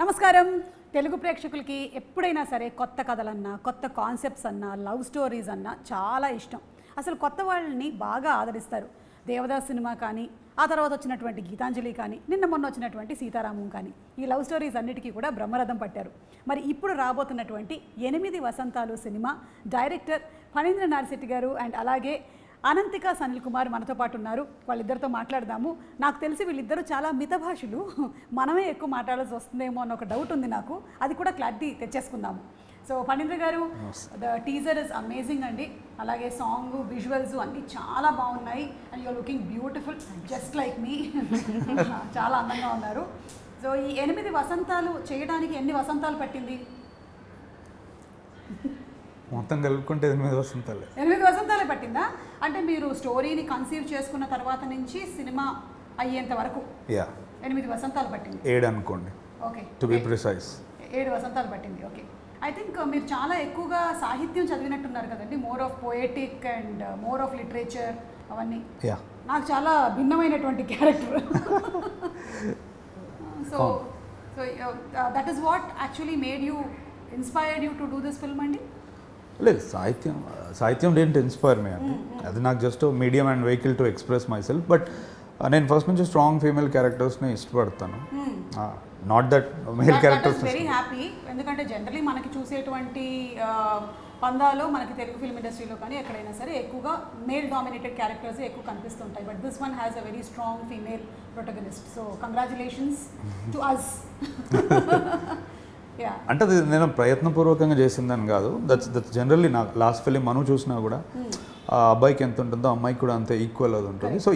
నమస్కారం తెలుగు ప్రేక్షకులకి ఎప్పుడైనా సరే కొత్త కథలన్నా కొత్త కాన్సెప్ట్స్ అన్నా లవ్ స్టోరీస్ అన్నా చాలా ఇష్టం. అసలు కొత్త వాళ్ళని బాగా ఆదరిస్తారు. దేవదాస్ సినిమా కానీ ఆ తర్వాత వచ్చినటువంటి గీతాంజలి కానీ నిన్న మొన్న వచ్చినటువంటి సీతారామం కానీ ఈ లవ్ స్టోరీస్ అన్నిటికీ కూడా బ్రహ్మరథం పట్టారు. మరి ఇప్పుడు రాబోతున్నటువంటి 8 వసంతాలు సినిమా డైరెక్టర్ ఫణీంద్ర నారిశెట్టి గారు అండ్ అలాగే అనంతిక సనిల్ కుమార్ మనతో పాటు ఉన్నారు. వాళ్ళిద్దరితో మాట్లాడదాము. నాకు తెలిసి వీళ్ళిద్దరూ చాలా మితభాషులు, మనమే ఎక్కువ మాట్లాడాల్సి వస్తుందేమో అన్న ఒక డౌట్ ఉంది నాకు. అది కూడా క్లారిటీ తెచ్చేసుకుందాము. సో ఫణీంద్ర గారు, ద టీజర్ ఇస్ అమేజింగ్ అండి. అలాగే సాంగ్ విజువల్స్ అన్నీ చాలా బాగున్నాయి. And you're looking beautiful just like me. చాలా అందంగా ఉన్నారు. సో ఈ 8 వసంతాలు చేయడానికి ఎన్ని వసంతాలు పట్టింది? మొత్తం కలుపుకుంటే 8 వసంతాలే. 8 వసంతాలే పట్టిందా? అంటే మీరు స్టోరీని కన్సీవ్ చేసుకున్న తర్వాత నుంచి సినిమా అయ్యేంత వరకు 8 వసంతాలు పట్టింది. 7 అనుకోండి. ఓకే, టు బి ప్రిసైజ్ 7 వసంతాలు పట్టింది. ఓకే, ఐ థింక్ మీరు చాలా ఎక్కువగా సాహిత్యం చదివినట్టున్నారు కదండి. More of poetic and more of literature అవన్నీ. నాకు చాలా భిన్నమైనటువంటి character. So so that is what actually made you inspired you to do this film అండి? లేదు, సాహిత్యం డేంట్ ఇన్స్పైర్ మీ అండి. అది నాకు just medium and vehicle to express myself. But నేను ఫస్ట్ నుంచి స్ట్రాంగ్ ఫీమేల్ క్యారెక్టర్స్ని ఇష్టపడతాను. Not that male characters. Very happy. ఎందుకంటే జనరలీ మనకి చూసేటువంటి పందాలో మనకి తెలుగు ఫిల్మ్ ఇండస్ట్రీలో కానీ ఎక్కడైనా సరే ఎక్కువగా మేల్ డామినేటెడ్ క్యారెక్టర్స్ ఎక్కువ కనిపిస్తుంటాయి. But this one has a very strong female protagonist. So congratulations to us. అంటే అది నేను ప్రయత్నపూర్వకంగా చేసిందని కాదు. దట్స్ జనరల్లీ నా లాస్ట్ ఫిలిం మనం చూసినా కూడా ఆ అబ్బాయికి ఎంత ఉంటుందో అమ్మాయికి కూడా అంతే ఈక్వల్ అది ఉంటుంది. సో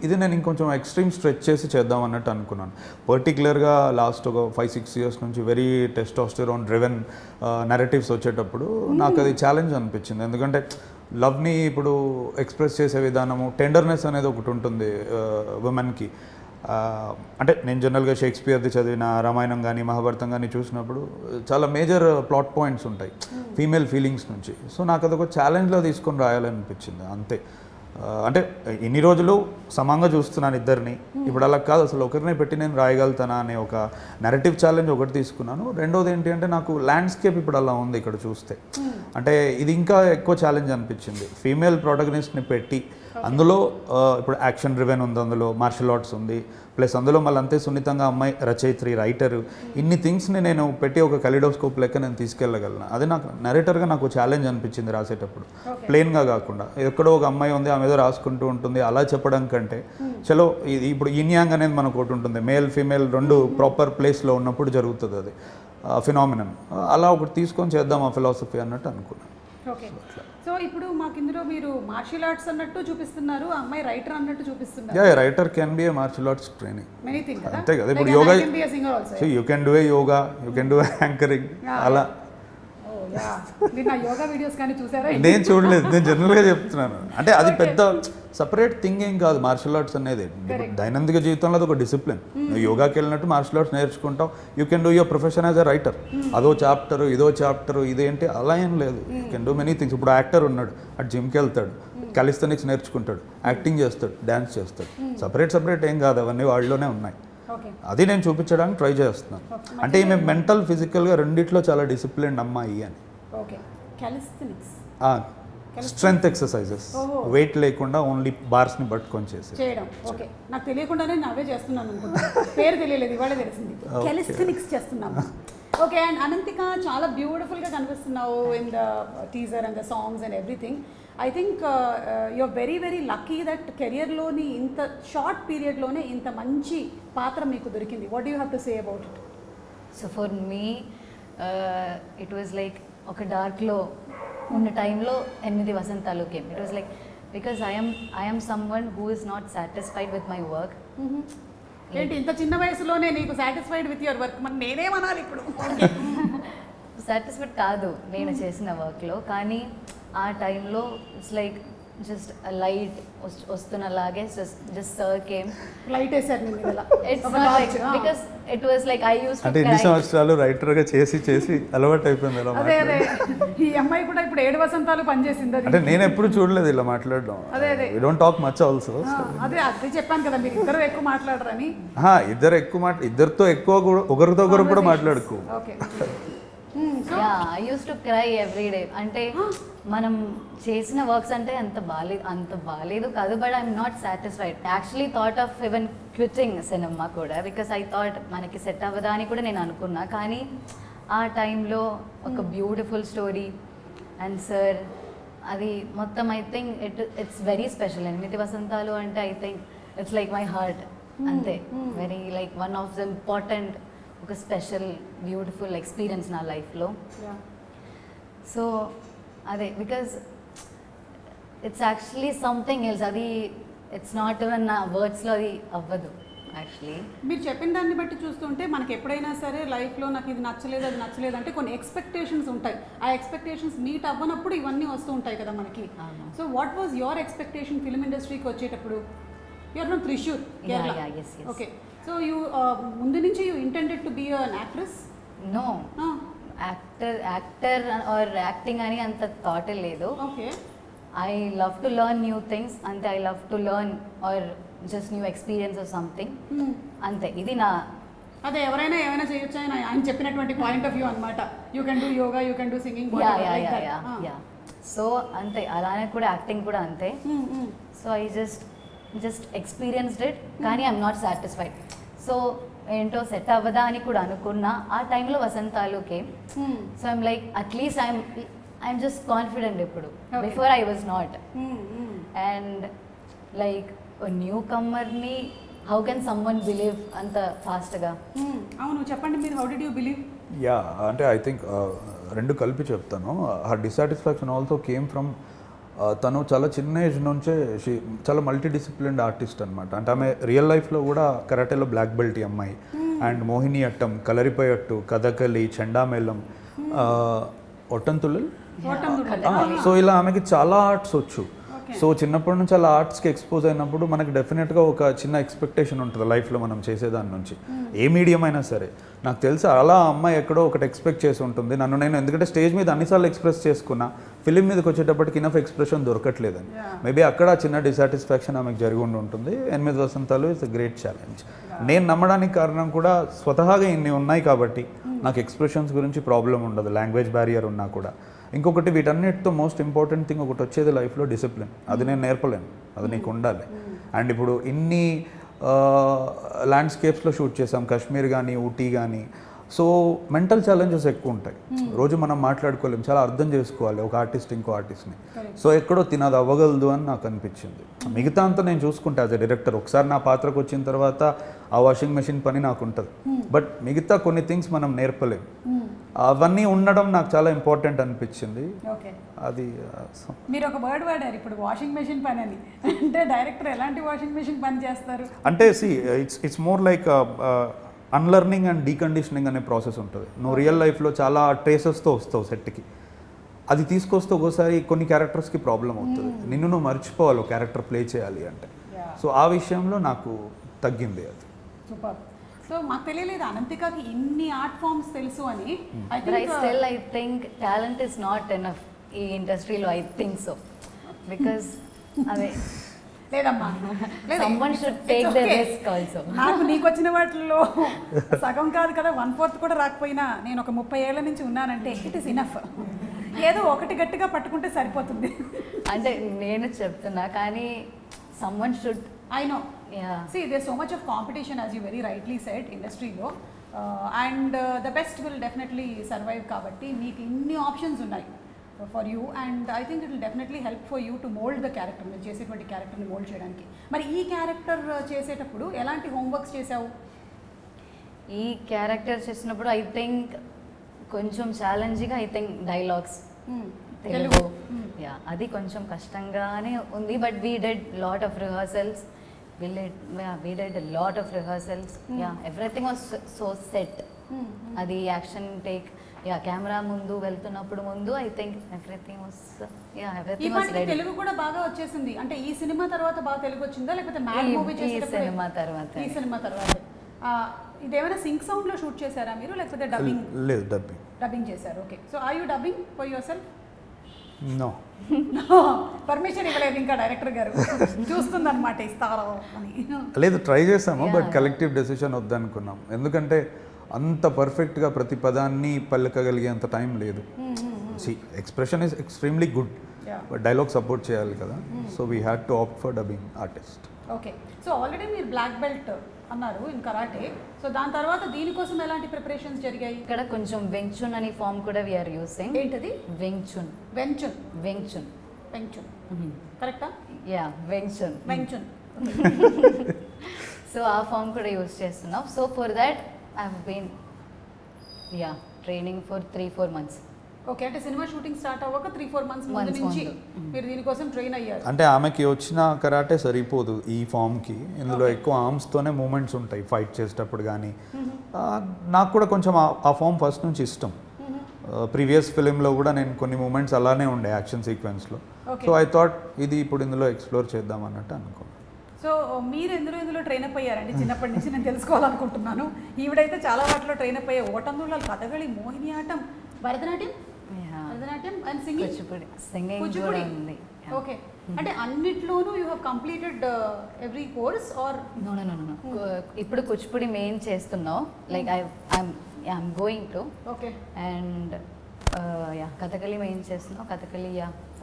ఇది నేను ఇంకొంచెం ఎక్స్ట్రీమ్ స్ట్రెచ్ చేసి చేద్దాం అన్నట్టు అనుకున్నాను. పర్టికులర్గా లాస్ట్ ఒక 5-6 ఇయర్స్ నుంచి వెరీ టెస్టోస్టెరాన్ డ్రివెన్ నెరేటివ్స్ వచ్చేటప్పుడు నాకు అది ఛాలెంజ్ అనిపించింది. ఎందుకంటే లవ్ని ఇప్పుడు ఎక్స్ప్రెస్ చేసే విధానము, టెండర్నెస్ అనేది ఒకటి ఉంటుంది ఉమెన్కి. అంటే నేను జనరల్గా షేక్స్పియర్ది చదివిన రామాయణం కానీ మహాభారతం కానీ చూసినప్పుడు చాలా మేజర్ ప్లాట్ పాయింట్స్ ఉంటాయి ఫీమేల్ ఫీలింగ్స్ నుంచి. సో నాకు అదొక ఛాలెంజ్లో తీసుకొని రాయాలనిపించింది అంతే. అంటే ఇన్ని రోజులు సమంగా చూస్తున్నాను ఇద్దరిని, ఇప్పుడు అలా కాదు, అసలు ఒకరినే పెట్టి నేను రాయగలుగుతానా అనే ఒక నెరేటివ్ ఛాలెంజ్ ఒకటి తీసుకున్నాను. రెండోది ఏంటి అంటే నాకు ల్యాండ్స్కేప్ ఇప్పుడు అలా ఉంది ఇక్కడ చూస్తే. అంటే ఇది ఇంకా ఎక్కువ ఛాలెంజ్ అనిపించింది. ఫీమేల్ ప్రొటగనిస్ట్ని పెట్టి అందులో ఇప్పుడు యాక్షన్ డ్రివెన్ ఉంది, అందులో మార్షల్ ఆర్ట్స్ ఉంది, ప్లస్ అందులో మళ్ళీ అంతే సున్నితంగా అమ్మాయి రచయిత్రి, రైటరు, ఇన్ని థింగ్స్ని నేను పెట్టి ఒక కలిడోస్కోప్ లెక్క నేను తీసుకెళ్ళగలను. అది నాకు నరేటర్గా నాకు ఛాలెంజ్ అనిపించింది రాసేటప్పుడు. ప్లెయిన్గా కాకుండా ఎక్కడో ఒక అమ్మాయి ఉంది ఆమె ఏదో రాసుకుంటూ ఉంటుంది అలా చెప్పడం కంటే చలో ఇది ఇప్పుడు ఇన్యాంగ్ అనేది మనకు ఒకటి ఉంటుంది, మేల్ ఫీమేల్ రెండు ప్రాపర్ ప్లేస్లో ఉన్నప్పుడు జరుగుతుంది అది ఫినామినన్. అలా ఒకటి తీసుకొని చేద్దాం ఆ ఫిలాసఫీ అన్నట్టు అనుకున్నాను. ఓకే, సో ఇప్పుడు మాకు ఇందులో మీరు మార్షల్ ఆర్ట్స్ అన్నట్టు చూపిస్తున్నారు, అమ్మాయి రైటర్ అన్నట్టు చూపిస్తున్నారు. Yeah, writer can be a martial arts training. Many things అంతే కదా. ఇప్పుడు yoga, you can do a yoga, you can do anchoring అలా. నేను చూడలేదు, నేను జనరల్గా చెప్తున్నాను. అంటే అది పెద్ద సపరేట్ థింగ్ ఏం కాదు మార్షల్ ఆర్ట్స్ అనేది. దైనందిక జీవితంలో అది ఒక డిసిప్లిన్. నువ్వు యోగాకి వెళ్ళినట్టు మార్షల్ ఆర్ట్స్ నేర్చుకుంటావు. You can do your profession as a writer. అదో చాప్టరు ఇదో చాప్టరు ఇదేంటి అలా ఏం లేదు. You can do many things. ఇప్పుడు యాక్టర్ ఉన్నాడు, అటు జిమ్కి వెళ్తాడు, కాలిస్థెనిక్స్ నేర్చుకుంటాడు, యాక్టింగ్ చేస్తాడు, డ్యాన్స్ చేస్తాడు. సపరేట్ ఏం కాదు, అవన్నీ వాళ్ళలోనే ఉన్నాయి. అది నేను చూపించడానికి ట్రై చేస్తున్నాను. అంటే ఈమె మెంటల్ ఫిజికల్గా రెండిట్లో చాలా డిసిప్లిన్ అమ్మాయి అని. స్ట్రెంగ్త్ ఎక్సర్సైజెస్, వెయిట్ లేకుండా ఓన్లీ బార్స్ని పట్టుకొని చేయడం. ఓకే, నాకు తెలియకుండానే నావే చేస్తున్నాను అనుకుంటా, పేరు తెలియలేదు, ఇవాళ తెలిసింది. కాలిస్థెనిక్స్ చేస్తున్నాము. ఓకే, అండ్ అనంతిక చాలా బ్యూటిఫుల్గా కనిపిస్తున్నావు in the teaser and the songs and everything. I think you're very very lucky that కెరియర్లోని ఇంత షార్ట్ పీరియడ్లోనే ఇంత మంచి పాత్ర మీకు దొరికింది. What you have to say about it? So for me it was like ఒక డార్క్లో ఉన్న టైంలో 8 వసంతాలు came. It was like because I'm someone who is not satisfied with my work. ఏంటి ఇంత చిన్న వయసులోనే నీకు సాటిస్ఫైడ్ విత్ యువర్ వర్క్? మరి నేనేమనాలి ఇప్పుడు? సాటిస్ఫైడ్ కాదు నేను చేసిన వర్క్లో, కానీ ఆ టైంలో ఇట్స్ లైక్ జస్ట్ లైట్ వస్తున్నలాగే జస్ట్ సర్ కేమ్ లైట్ వేసారు నేను ఇలా it's not like because it was like I used to అంటే ఎన్ని సంవత్సరాలు రైటర్గా చేసి అలవాటు అయిపోయింది ఇలా అదే అదే ఈ అమ్మాయి కూడా ఇప్పుడు 7 వసంతాలు పనిచేసింది అది అంటే నేను ఎప్పుడు చూడలేదు ఇలా మాట్లాడడం. అదే అదే we don't talk much also. అదే అదే చెప్పాను కదా మీరు ఇద్దరు ఎక్కువ మాట్లాడరని. ఇద్దరితో ఎక్కువ కూడా ఒకరితో ఒకరు కూడా మాట్లాడుకో. Okay yeah I used to cry every day. అంటే మనం చేసిన వర్క్స్ అంటే అంత బాగాలేదు కాదు, but I'm not satisfied. Actually thought of even quitting cinema కూడా, బికాస్ ఐ థాట్ మనకి సెట్ అవ్వదా అని కూడా నేను అనుకున్నా. కానీ ఆ టైంలో ఒక బ్యూటిఫుల్ స్టోరీ అండ్ సార్ అది మొత్తం I think it's very special. 8 వసంతాలు అంటే I think it's like my heart అంతే. Very like one of the important ఒక స్పెషల్ బ్యూటిఫుల్ ఎక్స్పీరియన్స్ నా లైఫ్లో. సో అదే because it's actually something else. అది ఇట్స్ నాట్ ఈవెన్ నా వర్డ్స్లో అది అవ్వదు యాక్చువల్లీ. మీరు చెప్పిన దాన్ని బట్టి చూస్తుంటే మనకి ఎప్పుడైనా సరే లైఫ్లో నాకు ఇది నచ్చలేదు అది నచ్చలేదు అంటే కొన్ని ఎక్స్పెక్టేషన్స్ ఉంటాయి. ఆ ఎక్స్పెక్టేషన్స్ మీట్ అవ్వనప్పుడు ఇవన్నీ వస్తూ ఉంటాయి కదా మనకి. So what was your expectation film ఇండస్ట్రీకి వచ్చేటప్పుడు? You're from Thrissur, Kerala. Okay. So you ముందు నుంచి you intended to be an actress? No, actor or acting అని అంత థాట్ లేదు. Okay. I love to learn new things అంతే. I love to learn or just new experience or something అంతే. ఇది నా అదే ఎవరైనా ఏమైనా చేయొచ్చు అని ఆయన చెప్పినటువంటి పాయింట్ ఆఫ్ వ్యూ అనమాట. You can do yoga, you can do singing. So అంతే. అలానే కూడా యాక్టింగ్ కూడా అంతే. So I just experienced it, కానీ ఐఎమ్ నాట్ సాటిస్ఫైడ్. సో ఏంటో సెట్ అవ్వదా అని కూడా అనుకున్నా. ఆ టైంలో వసంతాలు came. So I'm like at least I'm just confident ఇప్పుడు. Before I was not. And like new కమ్మర్ని హౌ కెన్ సమ్వన్ బిలీవ్ అంత ఫాస్ట్గా? అవును, చెప్పండి మీరు. How did you believe? Yeah అంటే ఐ థింక్ రెండు కలిపి చెప్తాను. Her dissatisfaction also came from తను చాలా చిన్న ఏజ్ నుంచే చాలా మల్టీ డిసిప్లిన్డ్ ఆర్టిస్ట్ అనమాట. అంటే ఆమె రియల్ లైఫ్లో కూడా కరాటేలో బ్లాక్ బెల్ట్ ఈ అమ్మాయి. అండ్ మోహిని అట్టం, కలరిపయట్టు, కథకలి, చెండామేళం, ఒట్టంతుల్లల్. సో ఇలా ఆమెకి చాలా ఆర్ట్స్ వచ్చు. సో చిన్నప్పటి నుంచి అలా ఆర్ట్స్కి ఎక్స్పోజ్ అయినప్పుడు మనకి డెఫినెట్గా ఒక చిన్న ఎక్స్పెక్టేషన్ ఉంటుంది లైఫ్లో మనం చేసేదాని నుంచి, ఏ మీడియం అయినా సరే. నాకు తెలిసి అలా అమ్మాయి ఎక్కడో ఒకటి ఎక్స్పెక్ట్ చేసి ఉంటుంది. నేను ఎందుకంటే స్టేజ్ మీద అన్నిసార్లు ఎక్స్ప్రెస్ చేసుకున్నా, ఫిలిం మీదకి వచ్చేటప్పటికి ఇనఫ్ ఎక్స్ప్రెషన్ దొరకట్లేదని. మేబీ అక్కడ చిన్న డిసాటిస్ఫాక్షన్ ఆమెకు జరిగి ఉంటుంది. 8 వసంతాలు ఇట్స్ ఎ గ్రేట్ ఛాలెంజ్. నేను నమ్మడానికి కారణం కూడా స్వతహాగా ఇన్ని ఉన్నాయి కాబట్టి నాకు ఎక్స్ప్రెషన్స్ గురించి ప్రాబ్లం ఉండదు, లాంగ్వేజ్ బ్యారియర్ ఉన్నా కూడా. ఇంకొకటి వీటన్నిటితో మోస్ట్ ఇంపార్టెంట్ థింగ్ ఒకటి వచ్చేది లైఫ్లో డిసిప్లిన్. అది నేను నేర్పలేను, అది నీకు ఉండాలి. అండ్ ఇప్పుడు ఇన్ని ల్యాండ్స్కేప్స్లో షూట్ చేసాం, కాశ్మీర్ కానీ ఊటీ కానీ. సో మెంటల్ ఛాలెంజెస్ ఎక్కువ ఉంటాయి. రోజు మనం మాట్లాడుకోలేం, చాలా అర్థం చేసుకోవాలి ఒక ఆర్టిస్ట్ ఇంకో ఆర్టిస్ట్ని. సో ఎక్కడో తినది అవ్వగలదు అని నాకు అనిపించింది. మిగతా అంతా నేను చూసుకుంటా యాజ్ ఎ డైరెక్టర్. ఒకసారి నా పాత్రకు వచ్చిన తర్వాత ఆ వాషింగ్ మెషిన్ పని నాకు ఉంటుంది. బట్ మిగతా కొన్ని థింగ్స్ మనం నేర్పలేం. అవన్నీ ఉండడం నాకు చాలా ఇంపార్టెంట్ అనిపించింది. అది మీరు ఒక వర్డ్ వాడారు ఇప్పుడు, వాషింగ్ మెషిన్ పని అని. అంటే డైరెక్టర్ ఎలాంటి వాషింగ్ మెషిన్ పని చేస్తారు అంటే? It's more like unlearning and deconditioning అనే ప్రాసెస్ ఉంటుంది. నువ్వు రియల్ లైఫ్లో చాలా ట్రేసెస్తో వస్తావు సెట్కి. అది తీసుకొస్తే ఒక్కోసారి కొన్ని క్యారెక్టర్స్కి ప్రాబ్లం అవుతుంది. నిన్ను నువ్వు మర్చిపోవాలి ఒక క్యారెక్టర్ ప్లే చేయాలి అంటే. సో ఆ విషయంలో నాకు తగ్గింది అది. సూపర్. సో మాకు తెలియలేదు అనంతికకి ఇన్ని ఆర్ట్ ఫామ్స్ తెలుసు అని. I think talent is not enough ఈ ఇండస్ట్రీలో. I think so. బికాస్ అదే లేదమ్మా, someone should take the risk also. నాకు నీకు వచ్చిన వాటిల్లో సగం కాదు కదా, 1/4 కూడా రాకపోయినా నేను ఒక 30 ఏళ్ల నుంచి ఉన్నానంటే ఇట్ ఈస్ ఇనఫ్. ఏదో ఒకటి గట్టిగా పట్టుకుంటే సరిపోతుంది అంటే నేను చెప్తున్నా, కానీ someone should. I know. Yeah. See, there's so much of competition, as you very rightly said, industry-lo. And the best will definitely survive kabatti. Meeku inni options unnai for you, and I think it will definitely help for you to mold the character. Meer cheseటువంటి character ni mold cheyadaniki. Mari ee character చేసేటప్పుడు ఎలాంటి homeworks చేసావు? ఈ character చేసినప్పుడు I think కొంచెం challenging. I think dialogues Telugu, yeah అది కొంచెం కష్టంగానే ఉంది. But we did lot of rehearsals. We did a lot of rehearsals. Yeah, everything was so set. అది యాక్షన్ టేక్ కెమెరా ముందు వెళ్తున్నప్పుడు ముందు ఐ థింక్ ఎవ్రీథింగ్ వాస్ ఈ ఎవ్రీథింగ్ వాస్ పాటికి రెడీ. తెలుగు కూడా బాగా వచ్చేసింది. అంటే ఈ సినిమా తర్వాత బాగా తెలుగు వచ్చిందా లేకపోతే మ్యాడ్ మూవీ ఈ చేసేటప్పుడు? సినిమా తర్వాత ఈ సినిమా తర్వాత ఇదేమైనా సింక్ సౌండ్ లో షూట్ చేశారా మీరు లేకపోతే డబ్బింగ్? లేదు, డబ్బింగ్. డబ్బింగ్ చేశారు. Okay. So are you dubbing for yourself? No, permission ఇవ్వలేదు ఇంకా డైరెక్టర్ గారు. చూస్తుందన్నమాట ఇస్తారో అని. లేదు, ట్రై చేసాము, బట్ కలెక్టివ్ డెసిషన్ వద్దనుకున్నాం. ఎందుకంటే అంత పర్ఫెక్ట్గా ప్రతి పదాన్ని పలకగలిగేంత టైం లేదు. Expression is extremely good, but dialogue support చేయాలి కదా. So we had to opt for dubbing artist. Okay. So already మీరు బ్లాక్ బెల్ట్ అన్నారు ఇన్ కరాటే. సో దాని తర్వాత దీనికోసం ఎలాంటి ప్రిపరేషన్స్ జరిగాయి? ఇక్కడ కొంచెం వెంగ్చున్ అని ఫామ్ కూడా వీఆర్ యూసింగ్. ఏంటది? వెంగ్చున్. వెంచున్. వెంగ్చున్. వెంచున్ కరెక్టా? Yeah, Wing Chun. వెంచున్. సో ఆ ఫామ్ కూడా యూస్ చేస్తున్నాం. So for that I have been training for 3-4 months. Okay. అంటే సినిమా షూటింగ్ స్టార్ట్ అవ్వక 3-4 months ముందు నుంచి మీరు దీనికోసం ట్రైన్ అయ్యారు. అంటే ఆమెకి వచ్చిన కరాటే సరిపోదు ఈ ఫామ్కి. ఇందులో ఎక్కువ ఆర్మ్స్తోనే మూమెంట్స్ ఉంటాయి ఫైట్ చేసేటప్పుడు కానీ. నాకు కూడా కొంచెం ఆ ఫామ్ ఫస్ట్ నుంచి ఇష్టం. ప్రీవియస్ ఫిలింలో కూడా నేను కొన్ని మూమెంట్స్ అలానే ఉండే యాక్షన్ సీక్వెన్స్లో. సో ఐ థాట్ ఇది ఇప్పుడు ఇందులో ఎక్స్ప్లోర్ చేద్దాం అన్నట్టు అనుకున్నాను. సో మీరు ఎందులో ట్రైన్ అప్ అయ్యారండి? చిన్నప్పటి నుంచి నేను తెలుసుకోవాలనుకుంటున్నాను. ఈవిడైతే చాలా వాటిలో ట్రైన్ అప్ అయ్యారు. Ottamthullal, Kathakali, Mohiniyattam, Bharatanatyam and singing కూడా ఉంది. ఓకే. అంటే అన్నిట్లోనూ you have completed every course or? No. ఇప్పుడు కూచిపూడి మెయిన్ చేస్తున్నావు. Like I'm going to. Okay. And Kathakali main చేస్తున్నావు. Kathakali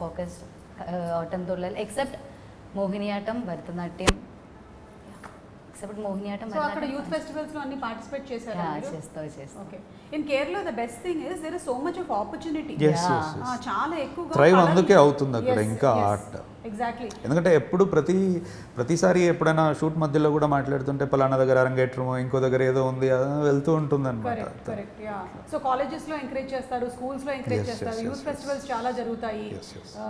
focused. Ottamthullal except Mohiniyattam, Bharatanatyam. Except Mohiniyattam. So అక్కడ యూత్ ఫెస్టివల్స్ లో అన్ని పార్టిసిపేట్ చేశారా? చేస్తావు. Okay. In Kerala the best thing is there is so much of opportunity. చాలా ఎక్కువగా థ్రైవ్ అందుకే అవుతుంది అక్కడ ఇంకా ఆర్ట్. ఎగ్జాక్ట్లీ. ఎందుకంటే ఎప్పుడు ప్రతిసారి ఎప్పుడైనా షూట్ మధ్యలో కూడా మాట్లాడుతుంటే పలానా దగ్గర అరంగేట్రమో ఇంకో దగ్గర ఏదో ఉంది వెళ్తూ ఉంటుంది అనమాట. కరెక్ట్. సో కాలేజెస్ లో ఎంకరేజ్ చేస్తారు, స్కూల్స్ లో ఎంకరేజ్ చేస్తారు, యూత్ ఫెస్టివల్స్ చాలా జరుగుతాయి.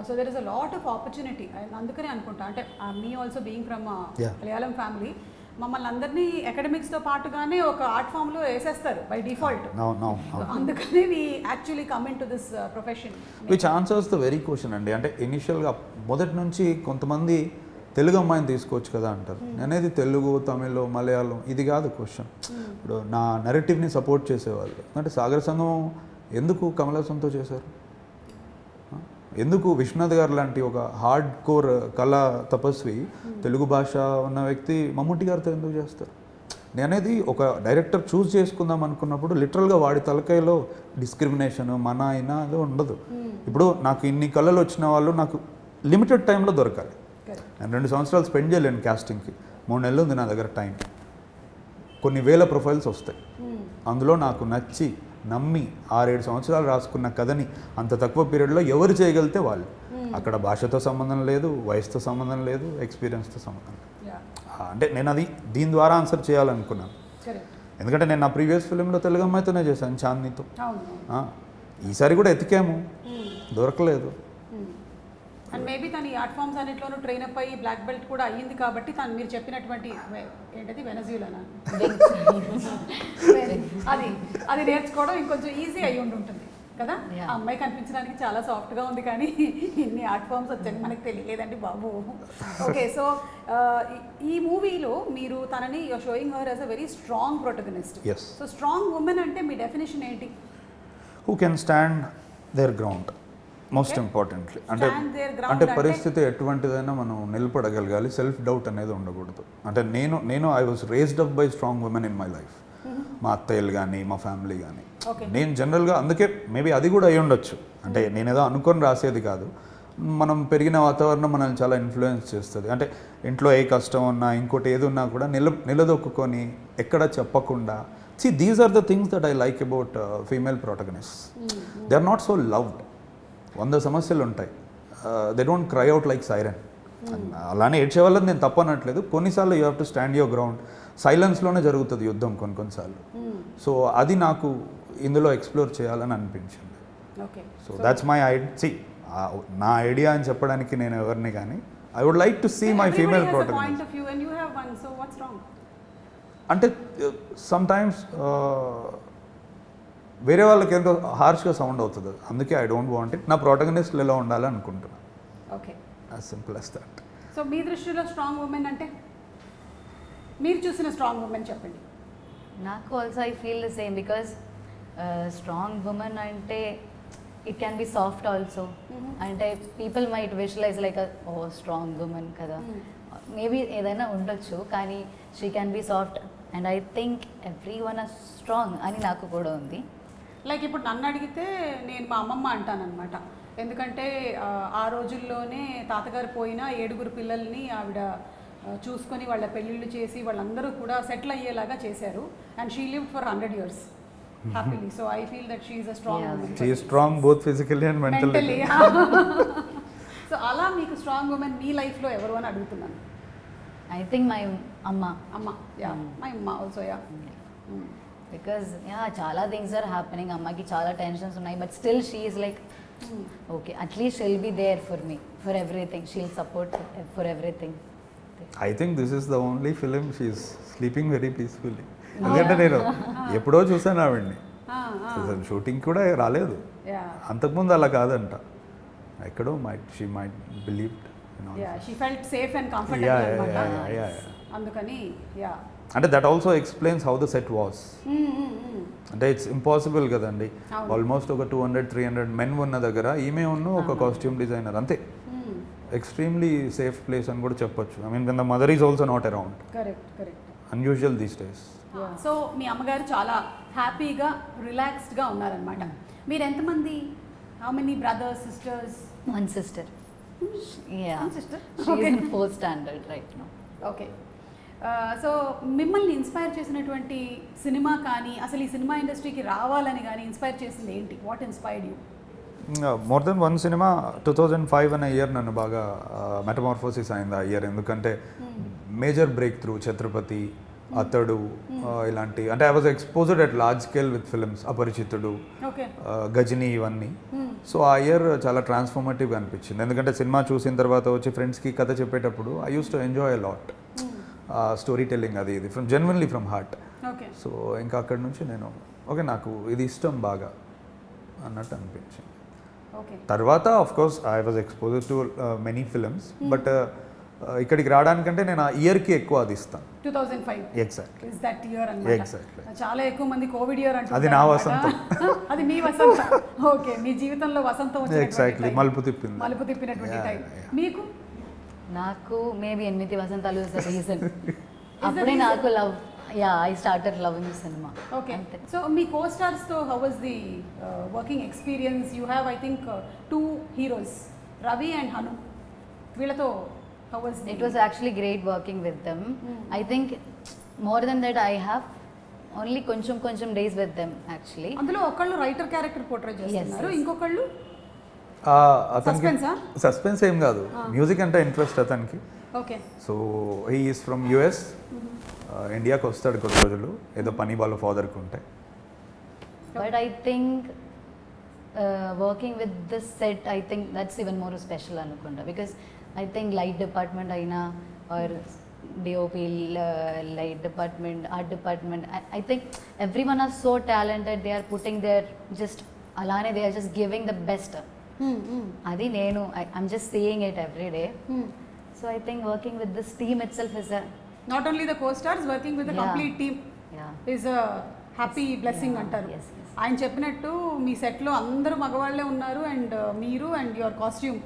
So there is a lot of opportunity. అందుకనే అనుకుంటా. అంటే me also being from Malayalam family, మమ్మల్ని అందరినీ అకాడమిక్స్తో పాటుగానే ఒక ఆర్ట్ ఫామ్లో వేసేస్తారు బై డిఫాల్ట్. అందుకనే we actually come into this profession. Which answers the very question అండి. అంటే ఇనిషియల్గా మొదటి నుంచి కొంతమంది తెలుగు అమ్మాయిని తీసుకోవచ్చు కదా అంటారు. అనేది తెలుగు, తమిళ్, మలయాళం ఇది కాదు క్వశ్చన్. ఇప్పుడు నా నెరేటివ్ని సపోర్ట్ చేసేవాళ్ళు. అంటే సాగర సంగమం ఎందుకు కమల్ హాసన్తో చేశారు? ఎందుకు విశ్వనాథ్ గారు లాంటి ఒక హార్డ్ కోర్ కళా తపస్వి, తెలుగు భాష ఉన్న వ్యక్తి మమ్ముట్టి గారితో ఎందుకు చేస్తారు? నేనేది ఒక డైరెక్టర్ చూస్ చేసుకుందాం అనుకున్నప్పుడు లిటరల్గా వాడి తలకాయలో డిస్క్రిమినేషన్ మన అయినా అది ఉండదు. ఇప్పుడు నాకు ఇన్ని కళలు వచ్చిన వాళ్ళు నాకు లిమిటెడ్ టైంలో దొరకాలి. నేను 2 సంవత్సరాలు స్పెండ్ చేయలేను క్యాస్టింగ్కి. 3 నెలలు ఉంది నా దగ్గర టైం. కొన్ని వేల ప్రొఫైల్స్ వస్తాయి. అందులో నాకు నచ్చి నమ్మి 6-7 సంవత్సరాలు రాసుకున్న కథని అంత తక్కువ పీరియడ్లో ఎవరు చేయగలిగితే వాళ్ళు. అక్కడ భాషతో సంబంధం లేదు, వయసుతో సంబంధం లేదు, ఎక్స్పీరియన్స్తో సంబంధం లేదు. అంటే నేను అది దీని ద్వారా ఆన్సర్ చేయాలనుకున్నాను. ఎందుకంటే నేను నా ప్రీవియస్ ఫిలింలో తెలుగు అమ్మాయితోనే చేశాను, చాందినితో. ఈసారి కూడా ఎతికాము, దొరకలేదు. అండ్ మేబీ తను ఈ ఆర్ట్ ఫామ్స్ అన్నింటిలోనూ ట్రైన్ అప్ అయ్యి బ్లాక్ బెల్ట్ కూడా అయ్యింది కాబట్టి తను మీరు చెప్పినటువంటి ఏంటది వెనజులానా అది నేర్చుకోవడం ఇంకొంచెం ఈజీ అయ్యి ఉంటుంది కదా. ఆ అమ్మాయి కనిపించడానికి చాలా సాఫ్ట్గా ఉంది కానీ ఇన్ని ఆర్ట్ ఫామ్స్ వచ్చాయి మనకు తెలియలేదండి బాబు. ఓకే. సో ఈ మూవీలో మీరు తనని you're showing her as a very strong protagonist. So strong women అంటే మీ డెఫినేషన్ ఏంటి? Who can stand their ground most importantly. అంటే పరిస్థితి ఎటువంటిదైనా మనం నిలబడగలగాలి. సెల్ఫ్ డౌట్ అనేది ఉండకూడదు. అంటే నేను I was raised up by strong women in my life. మా అత్తయ్యలు కానీ మా ఫ్యామిలీ కానీ. నేను జనరల్గా అందుకే మేబీ అది కూడా అయి ఉండొచ్చు. అంటే నేనేదో అనుకొని రాసేది కాదు. మనం పెరిగిన వాతావరణం మనల్ని చాలా ఇన్ఫ్లుయెన్స్ చేస్తుంది. అంటే ఇంట్లో ఏ కష్టం ఉన్నా ఇంకోటి ఏది ఉన్నా కూడా నిలదొక్కుని ఎక్కడ చెప్పకుండా. These are the things that I like about female protagonist. They are not so loved. 100 సమస్యలు ఉంటాయి. They don't cry out like siren. అలానే ఏడ్చే వాళ్ళని నేను తప్పనట్లేదు. కొన్నిసార్లు you have to stand your ground. సైలెన్స్లోనే జరుగుతుంది యుద్ధం కొన్నిసార్లు. సో అది నాకు ఇందులో ఎక్స్ప్లోర్ చేయాలని అనిపించింది. సో దాట్స్ మై నా ఐడియా అని చెప్పడానికి నేను ఎవరిని కానీ I would like to see my female protagonist. అంటే సమ్ టైమ్స్ వేరే వాళ్ళకి ఎంతో హార్ష్గా సౌండ్ అవుతుంది అది. అందుకే ఐ డోంట్ వాంట్ ఇట్. నా ప్రోటగనిస్ట్లు ఎలా ఉండాలి అనుకుంటున్నాను. Okay. As simple as that. So మీ దృష్టిలో స్ట్రాంగ్ ఉమెన్ అంటే మీరు చూసిన స్ట్రాంగ్ ఉమెన్ చెప్పండి. నాకు also I feel the same because strong women అంటే it can be soft also. అంటే పీపుల్ మైట్ విజువలైజ్ లైక్ ఓ స్ట్రాంగ్ ఉమెన్ కదా, మేబీ ఏదైనా ఉండొచ్చు, కానీ she can be soft and I think everyone are strong అని నాకు కూడా ఉంది. లైక్ ఇప్పుడు నన్ను అడిగితే నేను మా అమ్మమ్మ అంటానన్నమాట. ఎందుకంటే ఆ రోజుల్లోనే తాతగారు పోయిన 7 పిల్లల్ని ఆవిడ చూసుకొని వాళ్ళ పెళ్ళిళ్ళు చేసి వాళ్ళందరూ కూడా సెటిల్ అయ్యేలాగా చేశారు. And she lived for 100 years happily. So I feel that she is a strong woman. She is strong both physically and mentally. So అలా మీకు స్ట్రాంగ్ ఉమెన్ మీ లైఫ్లో ఎవరు అని అడుగుతున్నాను. ఐ థింక్ మై అమ్మ. యా మై అమ్మ ఆల్సో. యా బికాజ్ చాలా థింగ్స్ ఆర్ హ్యాపెనింగ్, అమ్మకి చాలా టెన్షన్స్ ఉన్నాయి, but still she is like okay at least she'll be there for me for everything, she'll support for everything. I think this is the only film she is sleeping very peacefully. ఎందుకంటే నేను ఎప్పుడో చూసాను ఆవిడ్ని, shooting కూడా రాలేదు అంతకుముందు, అలా కాదంట. ఎక్కడో she might believed, she felt safe and comfortable. అందుకని అంటే that also explains how the set was. అంటే ఇట్స్ ఇంపాసిబుల్ కదండి, ఆల్మోస్ట్ ఒక 200-300 మెన్ ఉన్న దగ్గర ఈమె ఉన్న ఒక కాస్ట్యూమ్ డిజైనర్ అంతే. ఎక్స్ట్రీమ్లీ సేఫ్ ప్లేస్ అని కూడా చెప్పొచ్చు. I mean the mother is also not around. Unusual these days. So మీ అమ్మగారు చాలా హ్యాపీగా రిలాక్స్డ్గా ఉన్నారనమాట. మీరు ఎంతమంది? How many brothers, sisters? One sister. Yeah. One sister? She is in 4th standard right now. Okay. So మిమ్మల్ని ఇన్స్పైర్ చేసినటువంటి సినిమా కానీ, అసలు ఈ సినిమా ఇండస్ట్రీకి రావాలని కానీ ఇన్స్పైర్ చేసింది ఏంటి? What inspired you? More than one cinema. 2005 అనే ఇయర్ నన్ను బాగా మెటమార్ఫోసిస్ అయింది ఆ ఇయర్. ఎందుకంటే major break through Chhatrapati, Athadu ఇలాంటి, అంటే I was exposed at large scale with films, Aparichithudu, Ghajini, ఇవన్నీ. సో ఆ ఇయర్ చాలా ట్రాన్స్ఫార్మేటివ్గా అనిపించింది. ఎందుకంటే సినిమా చూసిన తర్వాత వచ్చి ఫ్రెండ్స్కి కథ చెప్పేటప్పుడు I used to enjoy a lot story telling, అది ఇది from genuinely from heart. So ఇంకా అక్కడి నుంచి నేను ఓకే నాకు ఇది ఇష్టం బాగా అన్నట్టు అనిపించింది. తర్వాత of course I was exposed to many films, but ఇక్కడికి రావడానికంటే నేను ఆ ఇయర్కి ఎక్కువ అది ఇస్తాను. 2005 ఎగ్జాక్ట్లీ ఇస్ దట్ ఇయర్ అన్నమాట. ఎగ్జాక్ట్లీ. చాలా ఎక్కువ మంది కోవిడ్ ఇయర్ అంటారు. అది నా వసంతం. అది మీ వసంతం. ఓకే, మీ జీవితంలో వసంతం వచ్చినటువంటి ఎగ్జాక్ట్లీ మలుపు తిప్పినటువంటి టైం. మీకు? నాకు మేబీ 8 వసంతాలు ఇస్ ద రీజన్. అప్పుడే నాకు love, I started loving the cinema. Okay. So మీ కో స్టార్స్ తో how was the working experience? You have I think 2 heroes, Ravi and Hanu. వీళ్ళతో how was it? Was actually great working with them. I think more than that I have only కొంచెం days with them actually. అందులో ఒకళ్ళు writer character portray చేస్తున్నారు, ఇంకొకళ్ళు suspense ఏం కాదు, music అంటే interest అతనికి. Okay. So he is from US, ఇండియాకి వస్తాడు కొన్ని రోజులు, ఏదో పని వాళ్ళ ఫాదర్కి ఉంటే. But I think working with this set I think that's even more special అనుకుంటా. Because I think light department aina or DOP, light department, art department, I think everyone are so talented. They are putting their just alane, they are just giving the best. Adi nenu I'm just seeing it every day. So I think working with this team itself is a not only the co-stars, working with the complete team is a happy blessing antaru. ఆయన చెప్పినట్టు మీ సెట్లో అందరూ మగవాళ్ళే ఉన్నారు and మీరు and your costume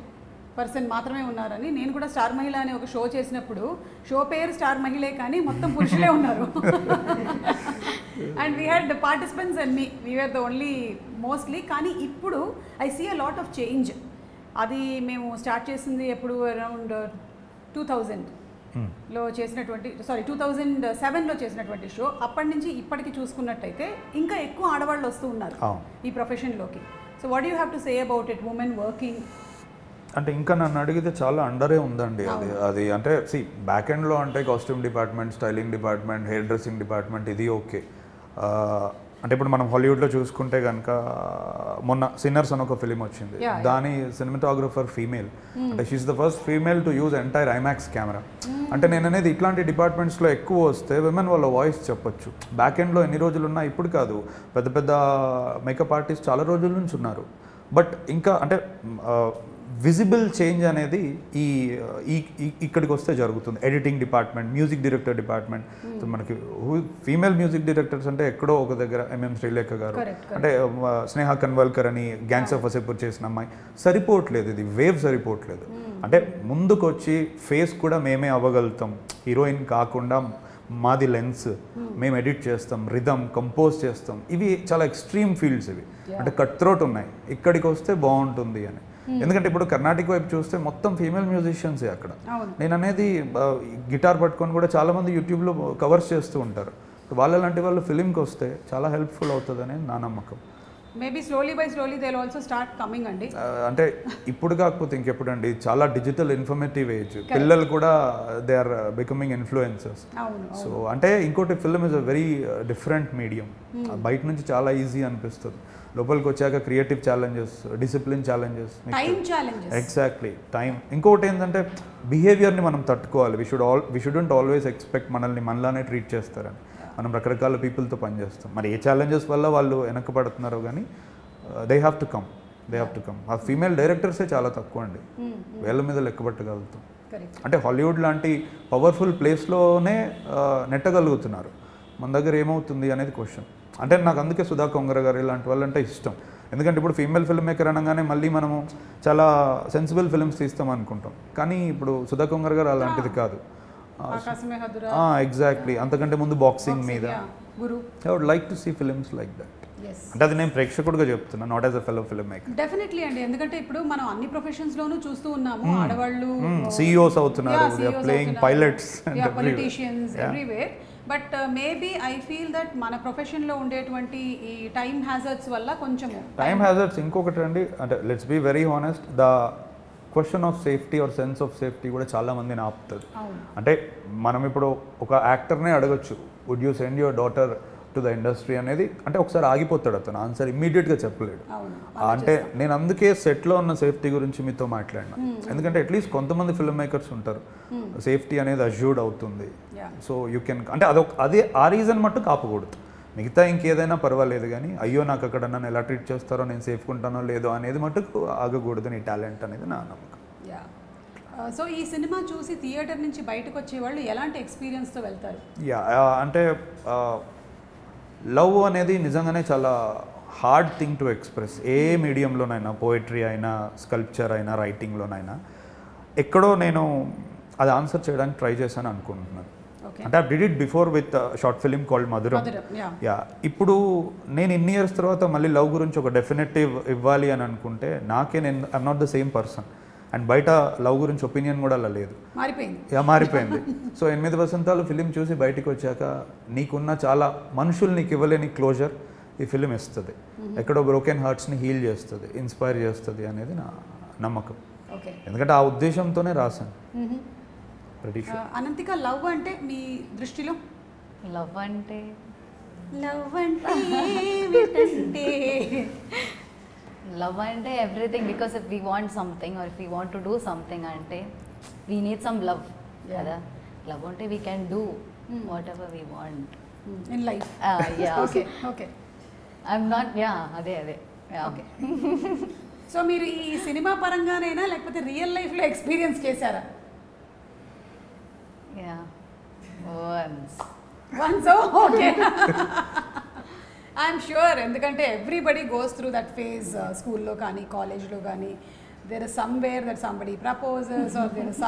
person మాత్రమే ఉన్నారని. నేను కూడా స్టార్ మహిళ అనే ఒక షో చేసినప్పుడు షో పేరు స్టార్ మహిళే కానీ మొత్తం పురుషులే ఉన్నారు. And we had participants and we are the only mostly. కానీ ఇప్పుడు I see a lot of change. అది మేము స్టార్ట్ చేసింది ఎప్పుడు అరౌండ్ 2000లో చేసినటువంటి 2007లో చేసినటువంటి షో. అప్పటి నుంచి ఇప్పటికి చూసుకున్నట్టయితే ఇంకా ఎక్కువ ఆడవాళ్ళు వస్తూ ఉన్నారు ఈ ప్రొఫెషన్లోకి. So what you have to say about it, women working? అంటే ఇంకా నన్ను అడిగితే చాలా అండరే ఉందండి అది అంటే బ్యాక్ ఎండ్లో అంటే costume department, styling department, hair dressing department, ఇది ఓకే. అంటే ఇప్పుడు మనం హాలీవుడ్లో చూసుకుంటే కనుక మొన్న సిన్నర్స్ అని ఒక ఫిలిం వచ్చింది, దాని సినిమాటోగ్రఫర్ ఫీమేల్, అంటే she's the first female to use entire IMAX camera. అంటే నేను అనేది ఇట్లాంటి డిపార్ట్మెంట్స్లో ఎక్కువ వస్తే విమెన్ వాళ్ళ వాయిస్ చెప్పొచ్చు. బ్యాక్ ఎండ్లో ఎన్ని రోజులు ఉన్నా ఇప్పుడు కాదు, పెద్ద పెద్ద మేకప్ ఆర్టిస్ట్ చాలా రోజుల నుంచి ఉన్నారు. బట్ ఇంకా అంటే విజిబుల్ చేంజ్ అనేది ఇక్కడికి వస్తే జరుగుతుంది. Editing department, music director department, మనకి ఫీమేల్ మ్యూజిక్ డైరెక్టర్స్ అంటే ఎక్కడో ఒక దగ్గర ఎంఎం శ్రీలేఖ గారు, అంటే స్నేహ కన్వల్కర్ అని గ్యాంగ్స్ ఆఫ్ వసేపూర్ చేసిన అమ్మాయి, సరిపోవట్లేదు, ఇది వేవ్ సరిపోవట్లేదు. అంటే ముందుకు వచ్చి ఫేస్ కూడా మేమే అవ్వగలుగుతాం, హీరోయిన్ కాకుండా మాది లెన్స్, మేము ఎడిట్ చేస్తాం, రిథమ్ కంపోజ్ చేస్తాం, ఇవి చాలా ఎక్స్ట్రీమ్ ఫీల్డ్స్ ఇవి. అంటే కట్ త్రోట్ ఉన్నాయి, ఇక్కడికి వస్తే బాగుంటుంది అని. ఎందుకంటే ఇప్పుడు కర్ణాటక వైపు చూస్తే మొత్తం ఫీమేల్ మ్యూజిషియన్సే అక్కడ. నేను అనేది గిటార్ పట్టుకొని కూడా చాలామంది యూట్యూబ్లో కవర్స్ చేస్తూ ఉంటారు. వాళ్ళలాంటి వాళ్ళు ఫిలింకి వస్తే చాలా హెల్ప్ఫుల్ అవుతుందని నా నమ్మకం. Maybe slowly by slowly they will also start coming అండి. అంటే ఇప్పుడు కాకపోతే ఇంకెప్పుడు అండి, చాలా డిజిటల్ ఇన్ఫర్మేటివ్ ఏజ్, పిల్లలు కూడా they are becoming influencers. So అంటే ఇంకోటి film is a very different medium. బయట నుంచి చాలా ఈజీ అనిపిస్తుంది, లోపలికి వచ్చాక creative challenges, discipline challenges, exactly time. ఇంకొకటి ఏంటంటే బిహేవియర్ని మనం తట్టుకోవాలి. వి షుడెంట్ ఆల్వేస్ ఎక్స్పెక్ట్ మనల్ని మనలానే ట్రీట్ చేస్తారని. మనం రకరకాల పీపుల్తో పనిచేస్తాం, మరి ఏ ఛాలెంజెస్ వల్ల వాళ్ళు వెనకబడుతున్నారో కానీ దే హ్యావ్ టు కమ్. ఆ ఫీమేల్ డైరెక్టర్సే చాలా తక్కువ అండి, వేళ్ళ మీద లెక్కబట్టగలుగుతాం. అంటే హాలీవుడ్ లాంటి పవర్ఫుల్ ప్లేస్లోనే నెట్టగలుగుతున్నారు, మన దగ్గర ఏమవుతుంది అనేది క్వశ్చన్. అంటే నాకు అందుకే సుధా కొంగర గారు ఇలాంటి వాళ్ళంటే ఇష్టం. ఎందుకంటే ఇప్పుడు ఫీమేల్ ఫిల్మ్ మేకర్ అనగానే మళ్ళీ మనము చాలా సెన్సిబుల్ ఫిల్మ్స్ తీస్తాం అనుకుంటాం, కానీ ఇప్పుడు సుధా కొంగర గారు అలాంటిది కాదు. ఎగ్జాక్ట్లీ, అంతకంటే ముందు బాక్సింగ్ మీద. I would like to see films like that. అంటే అది నేను ప్రేక్షకుడిగా చెప్తున్నా, not as a fellow film maker. Definitely అండి, ఎందుకంటే ఇప్పుడు మనం అన్ని ప్రొఫెషన్స్ లోనూ చూస్తూ ఉన్నాము, ఆడవాళ్ళు CEOs అవుతున్నారు, they are playing pilots, politicians everywhere. But maybe I feel that మన ప్రొఫెషన్లో ఉండేటువంటి ఈ టైమ్ హ్యాజర్డ్స్ వల్ల కొంచెం టైమ్ హ్యాజర్డ్స్. ఇంకొకటి అండి, అంటే let's be very honest, the question of safety or sense of safety కూడా చాలా మందిని ఆపుతుంది. అంటే మనం ఇప్పుడు ఒక యాక్టర్నే అడగచ్చు, would you send your daughter to the industry అనేది, అంటే ఒకసారి ఆగిపోతాడు అతను, ఆన్సర్ ఇమ్మీడియట్గా చెప్పలేడు. అంటే నేను అందుకే సెట్లో ఉన్న సేఫ్టీ గురించి మీతో మాట్లాడినా, ఎందుకంటే అట్లీస్ట్ కొంతమంది ఫిల్మ్ మేకర్స్ ఉంటారు, సేఫ్టీ అనేది అష్యూర్డ్ అవుతుంది. సో యూ కెన్, అంటే అదే ఆ రీజన్ మట్టు కాపకూడదు, మిగతా ఇంకేదైనా పర్వాలేదు, కానీ అయ్యో నాకు అక్కడ నన్ను ఎలా ట్రీట్ చేస్తారో, నేను సేఫ్గా ఉంటానో లేదో అనేది మటుకు ఆగకూడదు. నీ టాలెంట్ అనేది నా నమ్మకం. సో ఈ సినిమా చూసి థియేటర్ నుంచి బయటకు వచ్చేవాళ్ళు ఎలాంటి ఎక్స్పీరియన్స్తో వెళ్తారు? అంటే లవ్ అనేది నిజంగానే చాలా హార్డ్ థింగ్ టు ఎక్స్ప్రెస్. ఏ మీడియంలోనైనా, పోయిటరీ అయినా, స్కల్ప్చర్ అయినా, రైటింగ్లోనైనా, ఎక్కడో నేను అది ఆన్సర్ చేయడానికి ట్రై చేశాను అనుకుంటున్నాను. అంటే I did it before with short film called మధురం. ఇప్పుడు నేను ఇన్ని ఇయర్స్ తర్వాత మళ్ళీ లవ్ గురించి ఒక డెఫినెటివ్ ఇవ్వాలి అని అనుకుంటే, నేను I'm not the same person. And బయట లవ్ గురించి ఒపీనియన్ కూడా అలా లేదు, మారిపోయింది. సో 8 వసంతాలు ఫిలిం చూసి బయటికి వచ్చాక నీకున్న చాలా మనుషులు నీకు ఇవ్వలేని క్లోజర్ ఈ ఫిలిం ఇస్తుంది, ఎక్కడో బ్రోకెన్ హార్ట్స్ని హీల్ చేస్తుంది, ఇన్స్పైర్ చేస్తుంది అనేది నా నమ్మకం. ఎందుకంటే ఆ ఉద్దేశంతోనే రాశాను. అనంతిక, లవ్ అంటే మీ దృష్టిలో? లవ్ అంటే లవ్ అంటే everything. Because if we want something or if we want to do something అంటే వీ నీడ్ సమ్ లవ్ కదా. లవ్ అంటే we can do what ever we want in life. I'm not అదే okay. So మీరు ఈ cinema పరంగానైనా లేకపోతే real లైఫ్లో experience చేశారా? Once. Okay. I'm sure, ఎందుకంటే everybody goes through that phase. స్కూల్లో కానీ కాలేజ్లో కానీ there is somewhere that somebody proposes or there is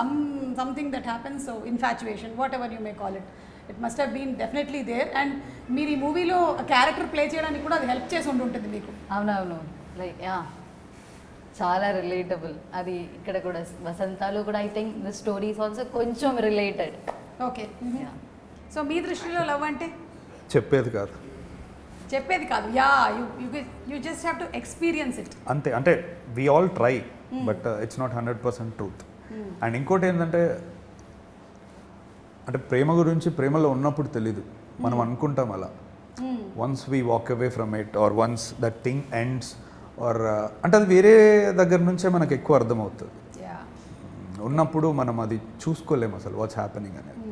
something that happens, so infatuation, whatever you may call it, it must have been definitely there. And మీరు ఈ మూవీలో character play చేయడానికి కూడా అది హెల్ప్ చేసి ఉంటుంది మీకు. అవునవును, లైక్ చాలా రిలేటబుల్. అది ఇక్కడ కూడా వసంతాలు కూడా I think the stories also కొంచెం రిలేటెడ్. ఓకే. సో మీ దృష్టిలో లవ్ అంటే చెప్పేది కాదు. You just have to experience it అంతే. అంటే we all try, but it's not 100% truth. And ఇంకోటి ఏంటంటే, అంటే ప్రేమ గురించి ప్రేమలో ఉన్నప్పుడు తెలీదు, మనం అనుకుంటాం అలా. Once we walk away from it or once that thing ends or అంటే అది వేరే దగ్గర నుంచే మనకు ఎక్కువ అర్థమవుతుంది. ఉన్నప్పుడు మనం అది చూసుకోలేము అసలు వాట్స్ హ్యాపెనింగ్ అనేది.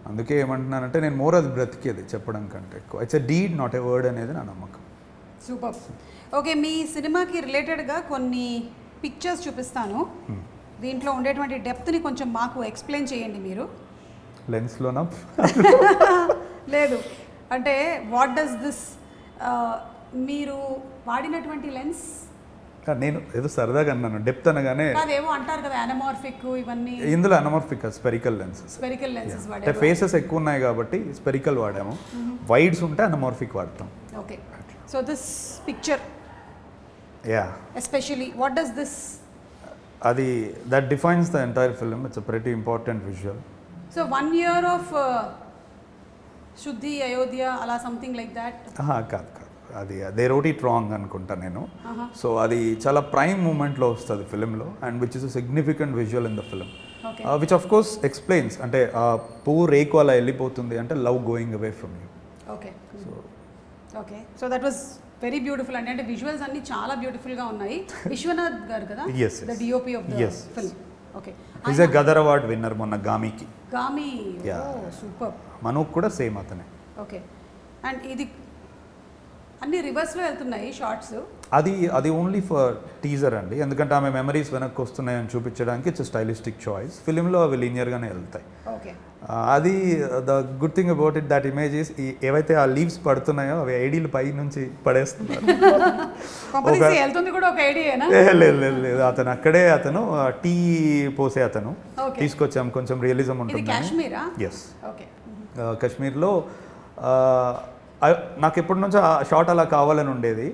అందుకే ఏమంటున్నానంటే నేను మోర్ అది బ్రతికేది చెప్పడం కంటే ఎక్కువ. It's a deed not a word అనేది నా నమ్మకం. సూపర్. ఓకే, మీ సినిమాకి రిలేటెడ్గా కొన్ని పిక్చర్స్ చూపిస్తాను. దీంట్లో ఉండేటువంటి డెప్త్ని కొంచెం మాకు ఎక్స్ప్లెయిన్ చేయండి మీరు. లెన్స్లోనా? లేదు, అంటే వాట్ డస్ దిస్, మీరు వాడినటువంటి లెన్స్? నేను ఏదో సరదాగా అన్నాను, డెప్త్ అనగానే అదేమో అంటారు కదా అనమార్ఫిక్ ఇవన్నీ. ఇందులో anamorphic spherical lenses. Spherical lenses అంటే ఫేసెస్ ఎక్కువ ఉన్నాయి కాబట్టి స్పెరికల్ వాడాము, వైడ్స్ ఉంటే అనమార్ఫిక్ వాడతాం. Okay, so this picture especially what does this? అది that defines the entire film. It's a pretty important visual. So 1 year of Shuddhi Ayodhya అలా సంథింగ్ లైక్ దాట్? కాదు, అది దే రోట్ ఇట్ రాంగ్ అనుకుంటా నేను. So అది చాలా ప్రైమ్ మూమెంట్లో వస్తుంది ఫిలింలో, and which is a significant visual in the film, which of course explains. అంటే పువ్వు రేకు అలా వెళ్ళిపోతుంది అంటే love going away from you. Okay, okay, so that was very beautiful అండి. అంటే విజువల్స్ అన్ని చాలా బ్యూటిఫుల్గా ఉన్నాయి. విశ్వనాథ్ గారు కదా the DOP of the film. Okay, is a Gaddar award winner మొన్న గామికి. గామి, సూపర్. మనోక్ కూడా సేమ్ అతనే. ఓకే, అండ్ ఇది అన్ని రివర్స్లో వెళ్తున్నాయి షార్ట్స్. అది ఓన్లీ ఫర్ టీజర్ అండి, ఎందుకంటే ఆమె మెమరీస్ వెనక్కి వస్తున్నాయని చూపించడానికి ఇట్స్ స్టైలిస్టిక్ చాయిస్. ఫిలింలో అవి లీనియర్గానే వెళ్తాయి. ఓకే, అది the good thing about it, that images ఏవైతే ఆ లీవ్స్ పడుతున్నాయో అవి ఐడీలు పై నుంచి పడేస్తున్నారు. లేదు, అతను అక్కడే టీ పోసే అతను తీసుకొచ్చాం, కొంచెం రియలిజం ఉంటుంది. ఎస్, కాశ్మీర్లో. నాకు ఎప్పటి నుంచో ఆ షాట్ అలా కావాలని ఉండేది.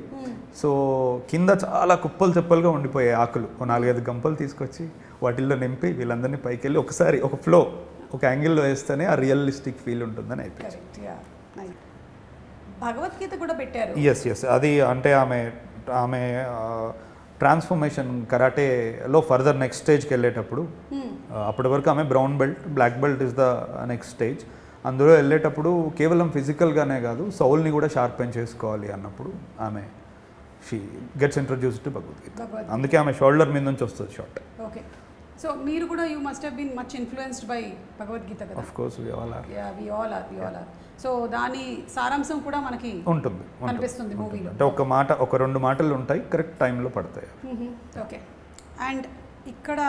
సో కింద చాలా కుప్పలు చెప్పలుగా ఉండిపోయాయి ఆకులు. 4-5 గంపలు తీసుకొచ్చి వాటిల్లో నింపి వీళ్ళందరినీ పైకి వెళ్ళి ఒకసారి ఒక ఫ్లో ఒక యాంగిల్లో వేస్తేనే ఆ రియలిస్టిక్ ఫీల్ ఉంటుందని అయిపోయింది. భగవద్గీత కూడా పెట్టారు. ఎస్, అది అంటే ఆమె ట్రాన్స్ఫర్మేషన్ కరాటేలో ఫర్దర్ నెక్స్ట్ స్టేజ్కి వెళ్ళేటప్పుడు, అప్పటి వరకు ఆమె brown belt, black belt is the next stage. అందులో వెళ్ళేటప్పుడు కేవలం ఫిజికల్గానే కాదు సౌల్ని కూడా షార్పెన్ చేసుకోవాలి అన్నప్పుడు ఆమె she gets introduced to Bhagavad Gita. అందుకే ఆమె షోల్డర్ మీద నుంచి వస్తుంది షార్ట్. ఓకే, సో మీరు కూడా you must have been much influenced by Bhagavad Gita కదా? Of course, we all are. So దాని సారాంశం కూడా మనకి ఉంటుంది కనిపిస్తుంది మూవీలో. అంటే ఒక 2 మాటలు ఉంటాయి, కరెక్ట్ టైంలో పడతాయి. ఓకే, అండ్ ఇక్కడ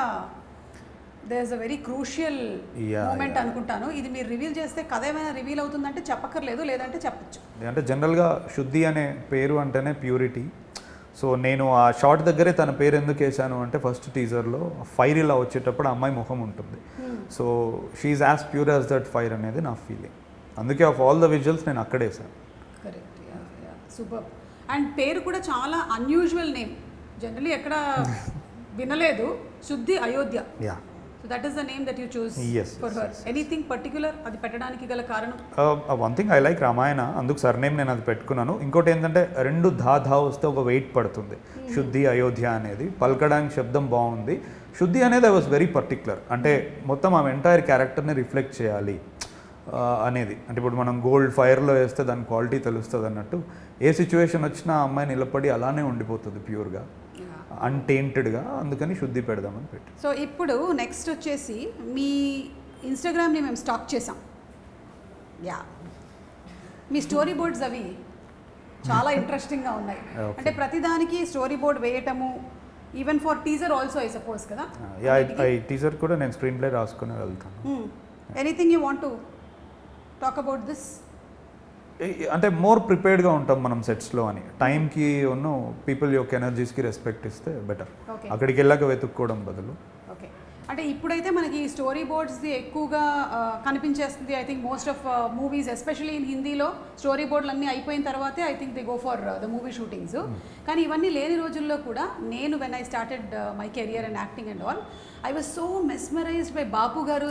there is a very crucial moment అనుకుంటాను. ఇది మీరు రివీల్ చేస్తే కథ ఏమైనా రివీల్ అవుతుందంటే చెప్పక్కర్లేదు, లేదంటే చెప్పచ్చు. అంటే జనరల్గా శుద్ధి అనే పేరు అంటేనే ప్యూరిటీ. సో నేను ఆ షార్ట్ దగ్గరే తన పేరు ఎందుకు వేసాను అంటే ఫస్ట్ టీజర్లో ఫైర్ ఇలా వచ్చేటప్పుడు అమ్మాయి ముఖం ఉంటుంది. So she's as pure as that fire అనేది నా ఫీలింగ్. అందుకే ఆఫ్ ఆల్ ద విజువల్స్ నేను అక్కడే వేసాను. Correct, super. అండ్ పేరు కూడా చాలా అన్యూజువల్ నేమ్, జనరలీ ఎక్కడ వినలేదు. శుద్ధి Ayodhya. So that is the name that you choose for her. Anything particular అది పెట్టడానికి గల కారణం? One thing I like Ramayana, అందుకు సర్నేమ్ నేను అది పెట్టుకున్నాను. ఇంకోటి ఏంటంటే 2 ధా వస్తే ఒక వెయిట్ పడుతుంది. శుద్ధి అయోధ్య అనేది పలకడానికి శబ్దం బాగుంది. శుద్ధి అనేది ఐ వాజ్ వెరీ పర్టిక్యులర్, అంటే మొత్తం ఆమె ఎంటైర్ క్యారెక్టర్ని రిఫ్లెక్ట్ చేయాలి అనేది. అంటే ఇప్పుడు మనం గోల్డ్ ఫైర్లో వేస్తే దాని క్వాలిటీ తెలుస్తుంది అన్నట్టు, ఏ సిచ్యువేషన్ వచ్చినా ఆ అమ్మాయి నిలబడి అలానే ఉండిపోతుంది ప్యూర్గా, అన్టెయింటెడ్గా. అందుకని శుద్ధి పెడదామని పెట్టి. సో ఇప్పుడు నెక్స్ట్ వచ్చేసి మీ ఇన్స్టాగ్రామ్ని మేము స్టాక్ చేసాం. మీ స్టోరీ బోర్డ్స్ అవి చాలా ఇంట్రెస్టింగ్గా ఉన్నాయి. అంటే ప్రతిదానికి స్టోరీ బోర్డ్ వేయటము, even for teaser also I suppose కదా? టీజర్ కూడా నేను స్క్రీన్ ప్లే రాసుకుని వెళ్తాను. Anything you want to talk about this? అంటే మోర్ ప్రిపేర్డ్గా ఉంటాం మనం సెట్స్లో అని, టైంకి ఉన్న పీపుల్ యొక్క ఎనర్జీస్కి రెస్పెక్ట్ ఇస్తే బెటర్. అక్కడికి వెళ్ళాక వెతుక్కోవడం బదులు. ఓకే, అంటే ఇప్పుడైతే మనకి స్టోరీ బోర్డ్స్ది ఎక్కువగా కనిపించేస్తుంది. I think most of movies especially in హిందీలో స్టోరీ బోర్డులు అన్నీ అయిపోయిన తర్వాతే I think they go for the movie shootings. కానీ ఇవన్నీ లేని రోజుల్లో కూడా నేను when I started my career and acting and all, I was so mesmerized by Bapu garu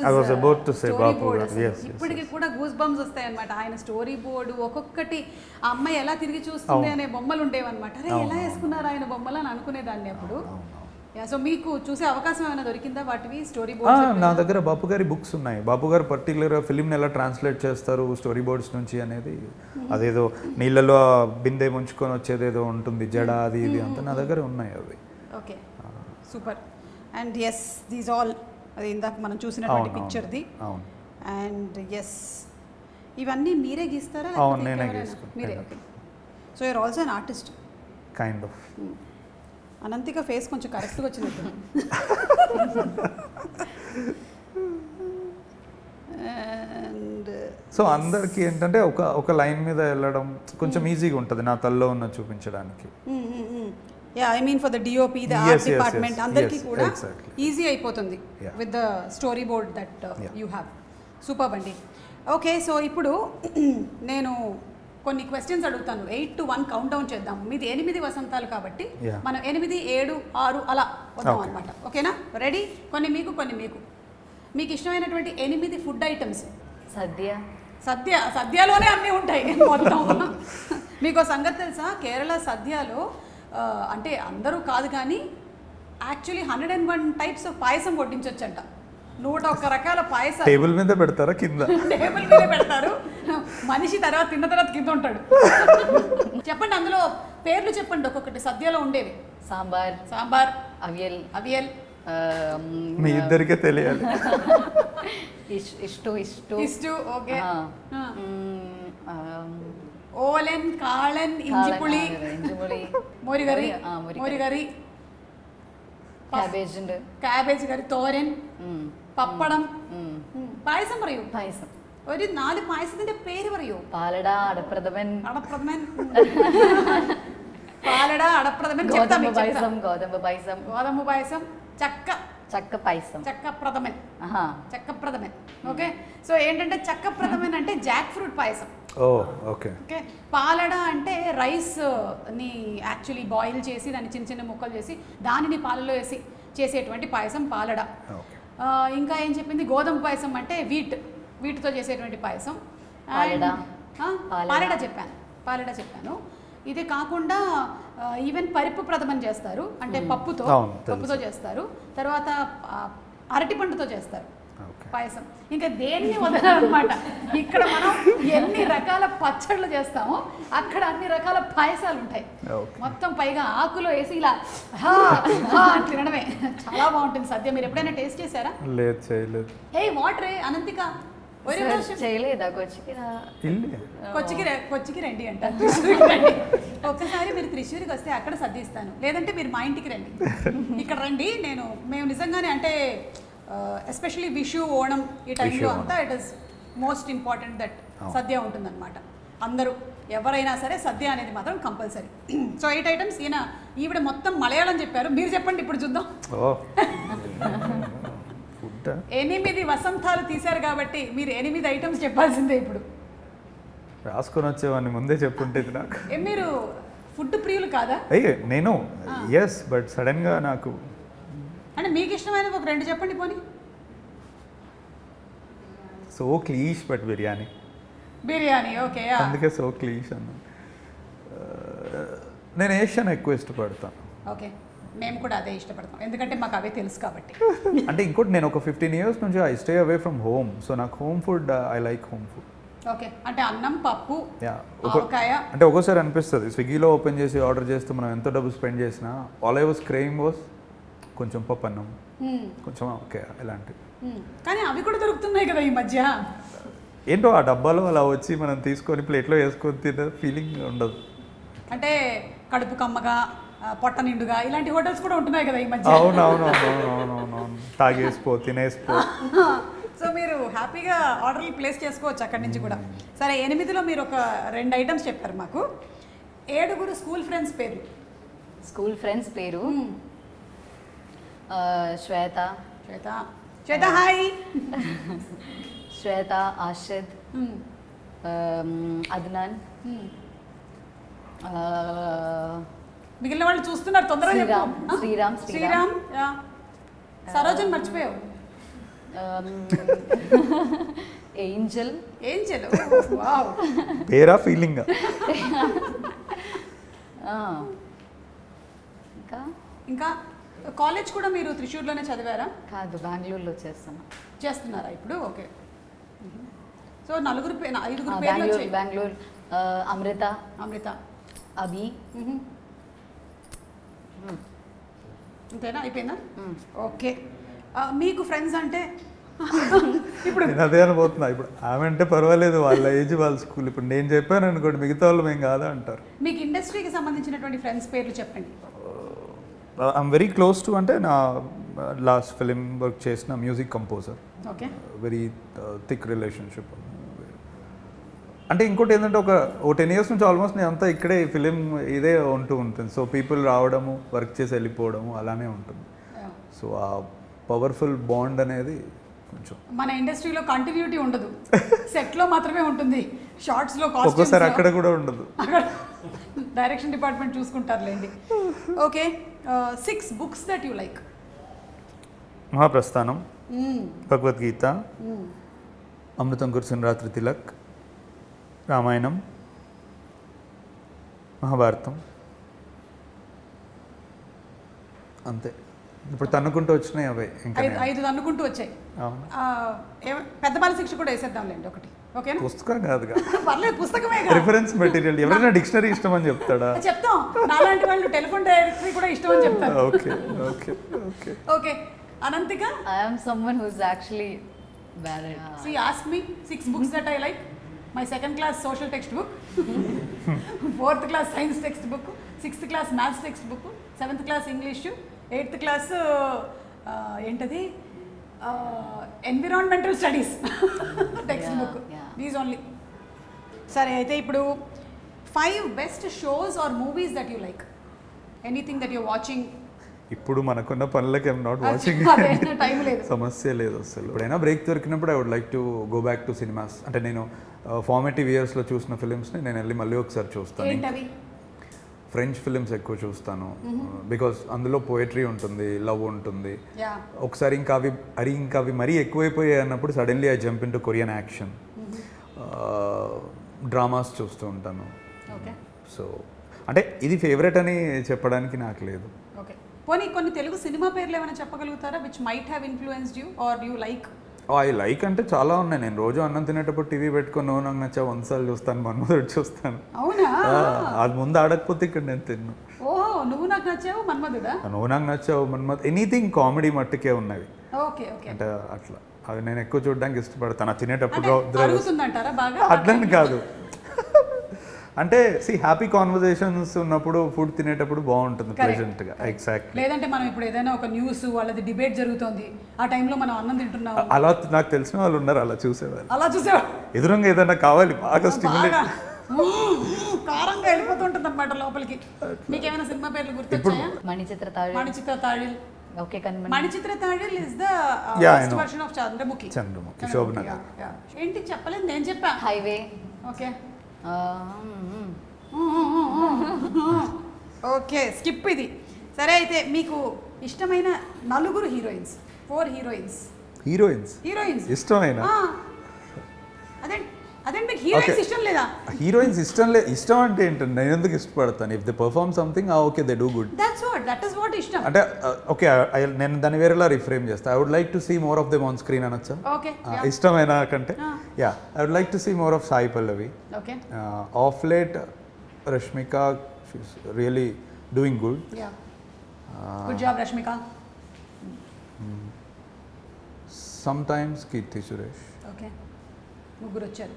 story board. ఇప్పటికి కూడా గూస్ బంప్స్ వస్తాయి అనమాట. ఆయన స్టోరీ బోర్డు ఒక్కొక్కటి ఆ అమ్మాయి ఎలా తిరిగి చూస్తుంది అనే బొమ్మలు ఉండేవన్నమాట. అరే ఎలా వేసుకున్నారు ఆయన బొమ్మలు అని అనుకునేదాన్ని అప్పుడు. సో మీకు చూసే అవకాశం ఏమైనా దొరికిందా వాటివి స్టోరీ బోర్డ్స్? నా దగ్గర బాపు గారి బుక్స్ ఉన్నాయి. బాపు గారు పర్టికులర్గా ఫిలింని ఎలా ట్రాన్స్లేట్ చేస్తారు స్టోరీ బోర్డ్స్ నుంచి అనేది, అదేదో నీళ్ళలో బిందె ముంచుకొని వచ్చేదేదో ఉంటుంది జడ అది ఇది అంతా నా దగ్గర ఉన్నాయి అవి. Okay, super. And yes, these all అది ఇందాక మనం చూసినటువంటి పిక్చర్ది. అవును. అండ్ ఎస్, ఇవన్నీ మీరే గీస్తారా? అవును, నేనే గీసుకుంటాను. మీరే. Okay, so you're also an artist. Kind of. Ananthika face కొంచెం కరెక్ట్గా వచ్చినట్టు. అండ్ సో అందరికి ఏంటంటే ఒక లైన్ మీద వెళ్ళడం కొంచెం ఈజీగా ఉంటుంది నా తల్లో ఉన్న చూపించడానికి. Yeah, I mean for the DOP, the art department అందరికీ కూడా ఈజీ అయిపోతుంది with the story board that you have. Super అండి. ఓకే, సో ఇప్పుడు నేను కొన్ని క్వశ్చన్స్ అడుగుతాను. 8 to 1 కౌంట్ డౌన్ చేద్దాం. మీది 8 వసంతాలు కాబట్టి మనం 8, 7, 6 అలా వద్దాం అనమాట. ఓకేనా? రెడీ? కొన్ని మీకు, కొన్ని మీకు. మీకు ఇష్టమైనటువంటి 8 ఫుడ్ ఐటమ్స్. సద్యలోనే అన్నీ ఉంటాయి మొత్తం. మీకు సంగతి తెలుసా, కేరళ సద్యలో అంటే అందరూ కాదు కానీ యాక్చువల్లీ 101 టైప్స్ ఆఫ్ పాయసం వడ్డించొచ్చంట. 101 రకాల పాయసం టేబుల్ మీద పెడతారా? కింద టేబుల్ మీద పెడతారు. మనిషి తర్వాత తిన్న తర్వాత కింద ఉంటాడు. చెప్పండి, అందులో పేర్లు చెప్పండి ఒక్కొక్కటి సద్యలో ఉండేవి. సాంబార్, అవియల్. మీ ఇద్దరికే తెలియాలి. ఇష్టు. ఓకే. ఓలెన్, కాళన్, ఇంజిపుళి, మోరిగరి, ക്യാബേജ് കറി, തോരൻ, പപ്പടം. പായസം പറയൂ. ഒരു 4 പായസത്തിന്റെ പേര് പറയൂ. പാലട, അടപ്രഥമൻ, ഗോതമ്പ് പായസം, చక్కప్రథమన్. ఓకే, సో ఏంటంటే చక్కప్రథమన్ అంటే జాక్ ఫ్రూట్ పాయసం. ఓకే. పాలడ అంటే రైస్ ని యాక్చువల్లీ బాయిల్ చేసి దాన్ని చిన్న చిన్న ముక్కలు చేసి దానిని పాలలో వేసి చేసేటువంటి పాయసం పాలడ. ఇంకా ఏం చెప్పింది, గోధుమ పాయసం అంటే వీటితో చేసేటువంటి పాయసం. పాలడ చెప్పాను. ఇది కాకుండా ఈవెన్ పరిపు ప్రథమన్ చేస్తారు, అంటే పప్పుతో చేస్తారు. తర్వాత అరటి పండుతో చేస్తారు పాయసం. ఇంకా దేన్ని వదలనమాట. ఇక్కడ మనం ఎన్ని రకాల పచ్చళ్ళు చేస్తామో అక్కడ అన్ని రకాల పాయసాలు ఉంటాయి. మొత్తం పైగా ఆకులో వేసి ఇలా తినడమే. చాలా బాగుంటుంది సద్య. మీరు ఎప్పుడైనా టేస్ట్ చేశారా? లేదు, చేయలేదు. హే వాట్ రే అనంతిక, చేయలేదా? కొచ్చికి రండి అంట. ఒక్కసారి మీరు త్రిశూరికి వస్తే అక్కడ సర్దిస్తాను, లేదంటే మీరు మా ఇంటికి రండి. ఇక్కడ రండి. మేము నిజంగానే అంటే ఎస్పెషలీ విషు, ఓణం ఈ టైంలో అంతా it is most important that sadya ఉంటుందన్నమాట. అందరూ ఎవరైనా సరే సద్య అనేది మాత్రం కంపల్సరీ. So 8 items. ఈవిడ మొత్తం మలయాళం చెప్పారు. మీరు చెప్పండి, ఇప్పుడు చూద్దాం. 8 వసంతాలు తీశారు కాబట్టి మీరు 8 ఐటమ్స్ చెప్పాల్సిందే. ఇప్పుడు రాసుకొని వచ్చేవాడిని ముందే చెప్పుంటే నాకు. మీరు ఫుడ్ ప్రియులు కాదా? నేను ఎస్, బట్ సడన్గా నాకు అంటే మీకు ఇష్టమైన ఒక 2 చెప్పండి పోనీ. So క్లీష్, but biryani. ఓకే. అందుకే సో క్లీష్ అన్న. నేను ఏషియన్ ఎక్కువ ఇష్టపడతాను. ఓకే, మేము కూడా అదే ఇష్టపడతాం, ఎందుకంటే మాకు అవే తెలుసు కాబట్టి. అంటే ఇంకోటి, నేను ఒక 15 years నుంచి I stay away from home. So నాకు home food, I like home food. Okay, అంటే అన్నం, పప్పు, ఆవకాయ. అంటే ఒక్కోసారి అనిపిస్తుంది స్విగ్గీలో ఓపెన్ చేసి ఆర్డర్ చేస్తూ మనం ఎంత డబ్బు స్పెండ్ చేసినా all I was craving was కొంచెం పప్పు అన్నం, కొంచెం ఓకే ఇలాంటివి. కానీ అవి కూడా దొరుకుతున్నాయి కదా ఈ మధ్య. ఏంటో ఆ డబ్బాలో అలా వచ్చి మనం తీసుకొని ప్లేట్లో వేసుకొని తినే ఫీలింగ్ ఉండదు. అంటే కడుపు కమ్మగా, పొట్ట నిండుగా ఇలాంటి హోటల్స్ కూడా ఉంటున్నాయి కదా ఈ మధ్య. అవునవునవునవునవును, తాగేసిపో, తినేసిపో. సో మీరు హ్యాపీగా ఆర్డర్లు ప్లేస్ చేసుకోవచ్చు అక్కడి నుంచి కూడా. సరే, 8లో మీరు ఒక 2 ఐటమ్స్ చెప్పారు మాకు. 7 స్కూల్ ఫ్రెండ్స్ పేరు. శ్వేత, హాయ్. శ్వేత, ఆషిద్, అద్నాన్. మిగిలిన వాళ్ళు చూస్తున్నారు, తొందరగా. శ్రీరామ్. సరోజన్ మర్చిపోయావు. ఏంజల్. వావ్, పేరా ఫీలింగ్. ఇంకా కాలేజ్ కూడా మీరు త్రిశూర్లోనే చదివారా? కాదు, బెంగళూరులో చేస్తున్నారా ఇప్పుడు? ఓకే. సో ఐదుగురు పేర్లు బెంగళూరు వచ్చాయి. బెంగళూరు అమృత అభి. అంతేనా? అయిపోయిందా? ఓకే. మీకు ఫ్రెండ్స్ అంటే ఇప్పుడు నేను అదే అనుకుంటున్నా. ఇప్పుడు ఆమె అంటే పర్వాలేదు, వాళ్ళ ఏజ్ వాళ్ళ స్కూల్. ఇప్పుడు నేను చెప్పాను అనుకోండి, మిగతా వాళ్ళు మేము కాదా అంటారు. మీకు ఇండస్ట్రీకి సంబంధించినటువంటి ఫ్రెండ్స్ పేర్లు చెప్పండి. ఐఎమ్ వెరీ క్లోజ్ టు, అంటే నా లాస్ట్ ఫిలిం వర్క్ చేసిన music composer. Okay. Very thick relationship. అంటే ఇంకోటి ఏంటంటే ఒక 10 years నుంచి ఆల్మోస్ట్ నేను అంతా ఇక్కడే ఫిలిం ఇదే ఉంటూ ఉంటుంది. సో పీపుల్ రావడము, వర్క్ చేసి వెళ్ళిపోవడము అలానే ఉంటుంది. సో ఆ పవర్ఫుల్ బాండ్ అనేది కొంచెం మన ఇండస్ట్రీలో కంటిన్యూటీ ఉండదు, సెట్లో మాత్రమే ఉంటుంది. షార్ట్స్లో ఒక్కోసారి అక్కడ కూడా ఉండదు. డైరెక్షన్ డిపార్ట్మెంట్ చూసుకుంటారులేండి. Okay. 6 books that you like. Mahaprasthanam, Bhagavad Gita, Amrutham Kurisina Raatri Tilak, Ramayanam, Mahabharatam. అంతే. ఇప్పుడు తన్నుకుంటూ వచ్చినాయి అవే. ఇంకా 5 తన్నుకుంటూ వచ్చాయి. పెద్ద బాల శిక్ష కూడా వేసేద్దాంలేండి ఒకటి. ఓకేనా? పుస్తకం కాదుగా, పర్లేదు, పుస్తకమే. Reference material. ఎవరైనా డిక్షనరీ ఇష్టం అని చెప్తాడా? చెప్తాం. నాలాంటి వాళ్ళు టెలిఫోన్ డైరెక్టరీ కూడా ఇష్టం అని చెప్తారు. Okay okay okay okay. Ananthika, I am someone who's actually bad at see, ask me 6 books that I like. My 2nd class social textbook, 4th class science textbook, 6th class maths textbook, 7th class English, 8th class ఏంటది environmental studies text book. These only. సరే, అయితే ఇప్పుడు 5 best shows or movies that you like. Anything that you're watching. ఇప్పుడు మనకున్న పనులకి I'm not watching. Time లేదు, సమస్య లేదు అసలు. ఎప్పుడైనా బ్రేక్ దొరికినప్పుడు I would like to go back to cinemas. అంటే నేను ఫార్మేటివ్ ఇయర్స్లో చూసిన ఫిలిమ్స్ని నేను వెళ్ళి మళ్ళీ ఒకసారి చూస్తాను. ఏంటవి? ఫ్రెంచ్ ఫిలిమ్స్ ఎక్కువ చూస్తాను, బికాస్ అందులో పోయట్రీ ఉంటుంది, లవ్ ఉంటుంది. ఒకసారి ఇంకా అవి మరీ ఎక్కువైపోయాయి అన్నప్పుడు suddenly I jump in to Korean action. Dramas చూస్తూ ఉంటాను. సో అంటే ఇది ఫేవరెట్ అని చెప్పడానికి నాకు లేదు. ఓకే. పోనీ కొన్ని తెలుగు సినిమా పేర్లు ఏమైనా చెప్పగలుగుతారా, which might have influenced you or you like? I like అంటే చాలా ఉన్నాయి. నేను రోజు అన్నం తినేటప్పుడు టీవీ పెట్టుకొని నువ్వు నాకు నచ్చా 100 సార్లు చూస్తాను, మన్మధుడు చూస్తాను. అవునా? అది ముందు ఆడకపోతే ఇక్కడ నేను తిన్ను. ఓహో, నువ్వు నాకు నచ్చావు, మన్మధుడా? నువ్వు నాకు నచ్చావు, మన్మధ్, ఎనీథింగ్ కామెడీ మట్టుకే ఉన్నవి. Okay okay. అంటే అట్లా అవి నేను ఎక్కువ చూడడానికి ఇష్టపడతాను. తినేటప్పుడు అరుగుతుందంటారా బాగా? అట్లని కాదు, అంటే హ్యాపీ కాన్వర్జేషన్స్ ఉన్నప్పుడు ఫుడ్ తినేటప్పుడు బాగుంటుంది, ప్లెజెంట్ గా. ఎగ్జాక్ట్లీ. లేదంటే మనం ఇప్పుడు ఏదైనా ఒక న్యూస్ వాళ్ళది డిబేట్ జరుగుతోంది, ఆ టైంలో మనం అన్నం తింటున్నాం, అలా నాకు తెలిసిన వాళ్ళు ఉన్నారు, అలా చూసేవాళ్ళు. ఎదురుగా ఏదైనా కావాలి బాగా స్టిమ్యులేట్, కారంగా వెళ్ళిపోతుంటుంది అనమాట లోపలికి. మీకేమైనా సినిమా పేర్లు గుర్తొచ్చాయా? Manichitrathazhu. Okay. Manichitrathazhu is the first version of Chandramukhi. శోభనగర్. ఏంటి చెప్పలేదు, నేను చెప్పా. హైవే. ఓకే ఓకే, స్కిప్ ఇది. సరే, అయితే మీకు ఇష్టమైన 4 హీరోయిన్స్, 4 హీరోయిన్స్ ఇష్టమైన? అదే మీకు హీరోయిన్స్ ఇష్టం లేదా? హీరోయిన్స్ ఇష్టం అంటే ఏంటంటే నేను ఎందుకు ఇష్టపడతాను, if they perform something okay they do good, that is what ఇష్టం. అంటే ఓకే, నేను దాన్ని వేరేలా రిఫ్రేమ్ చేస్తాను. I would like to see more of them on screen అనొచ్చా? ఓకే. ఇష్టమైన కంటే I would like to see more of Sai Pallavi. Okay. Of late Rashmika, she is really doing good. Good job Rashmika. Sometimes Keerthy Suresh. Okay, ముగ్గురు వచ్చారు.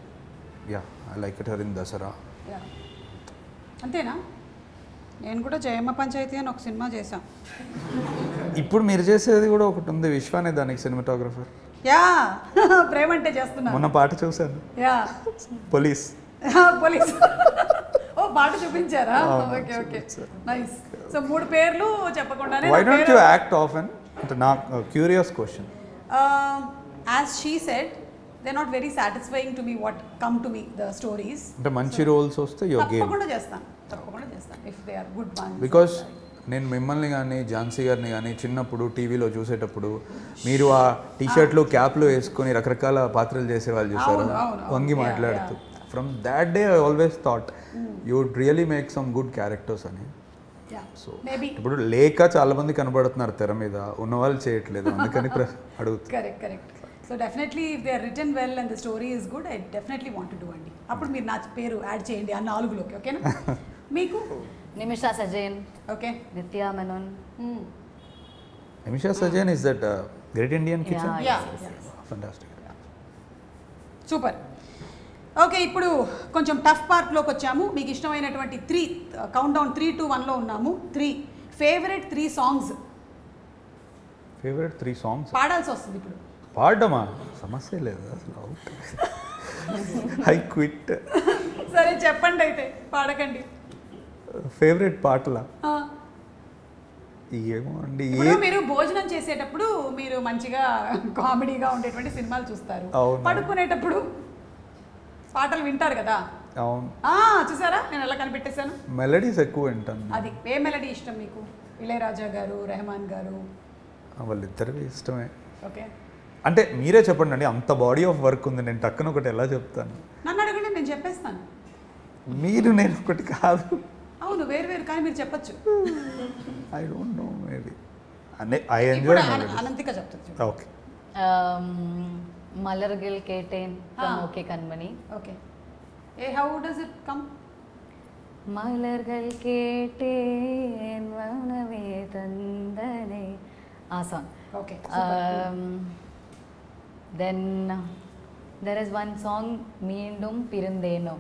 I like it her in Dasara. అంతేనా? నేను కూడా జయమ్మ పంచాయతీ అని ఒక సినిమా చేశాం. ఇప్పుడు మీరు చేసేది కూడా ఒకటి ఉంది, విశ్వానే దానికి సినిమాటోగ్రఫర్. ప్రేమ అంటే చేస్తున్నా. మొన్న పాట చూశాను, పోలీస్. ఓ, పాట చూపించారా? Okay okay, nice. సో 3 పేర్లు చెప్పకుండానే. Why don't you act often? అంటే నాకు curious question. As she said, they not very satisfying to me what come to me the stories. అంటే మంచి రోల్స్ వస్తే యువర్ గేమ్. తప్పకుండా చేస్తాను if they are good ones. Because నేను మిమ్మల్ని కానీ ఝాన్సీ గారిని కానీ చిన్నప్పుడు టీవీలో చూసేటప్పుడు మీరు ఆ టీషర్ట్లు క్యాప్లు వేసుకొని రకరకాల పాత్రలు చేసేవాళ్ళు చూసారు, వంగి మాట్లాడుతూ. From that day I always thought you would really make some good characters అని. So Maybe. ఇప్పుడు లేక చాలా మంది కనబడుతున్నారు తెర మీద, ఉన్న వాళ్ళు చేయట్లేదు, అందుకని అడుగుతారు. Correct. So definitely if they are return well and the story is good, I definitely want to do అండి. అప్పుడు మీరు నా పేరు యాడ్ చేయండి ఆ 4లోకి, ఓకేనా? మీకు Nimisha Sajayan, okay. Nithya Menon. Nimisha Sajayan is that great Indian kitchen. Yeah. Fantastic. Super. Okay, ఇప్పుడు కొంచెం టఫ్ పార్ట్లోకి వచ్చాము. మీకు ఇష్టమైనటువంటి 3 కౌంట్ డౌన్ 3 to 1లో ఉన్నాము. 3 ఫేవరెట్ 3 సాంగ్స్ ఫేవరెట్ 3 సాంగ్స్ పాడాల్సి వస్తుంది ఇప్పుడు. పాడమా? సమస్య లేదు అసలు. అవుట్. I quit. సరే చెప్పండి అయితే, పాడకండి. ఫేవరెట్ పాటలా? ఆ, ఏమో అండి. ఇప్పుడు మీరు భోజనం చేసేటప్పుడు మీరు మంచిగా కామెడీగా ఉండేటువంటి సినిమాలు చూస్తారు, అవును. పడుకునేటప్పుడు పాటలు వింటారు కదా. అవును. చూసారా నేను ఎలా కనిపెట్టేశాను? మెలడీస్ ఎక్కువ వింటాను. అది ఏ మెలడీ ఇష్టం మీకు? ఇళయరాజా గారు, రెహమాన్ గారు? వాళ్ళిద్దరివి ఇష్టమే. ఓకే, అంటే మీరే చెప్పండి అండి, అంత బాడీ ఆఫ్ వర్క్ ఉంది, నేను టక్కున ఒకటి ఎలా చెప్తాను? నన్ను అడగండి, నేను చెప్పేస్తాను. మీరు నేను ఒకటి కాదు. అవును, వేరు కానీ మీరు చెప్పచ్చు. I don't know, maybe I ఇప్పుడు ఎంజాయ్. అనంతిక చెప్తుంది. Okay. Malargal Ketten from okay Kanmani. Okay, how does it come? Malargal Ketten Vaname Thandhadhe, ఆ song. Okay, then there is one song Meendum Pirandheno,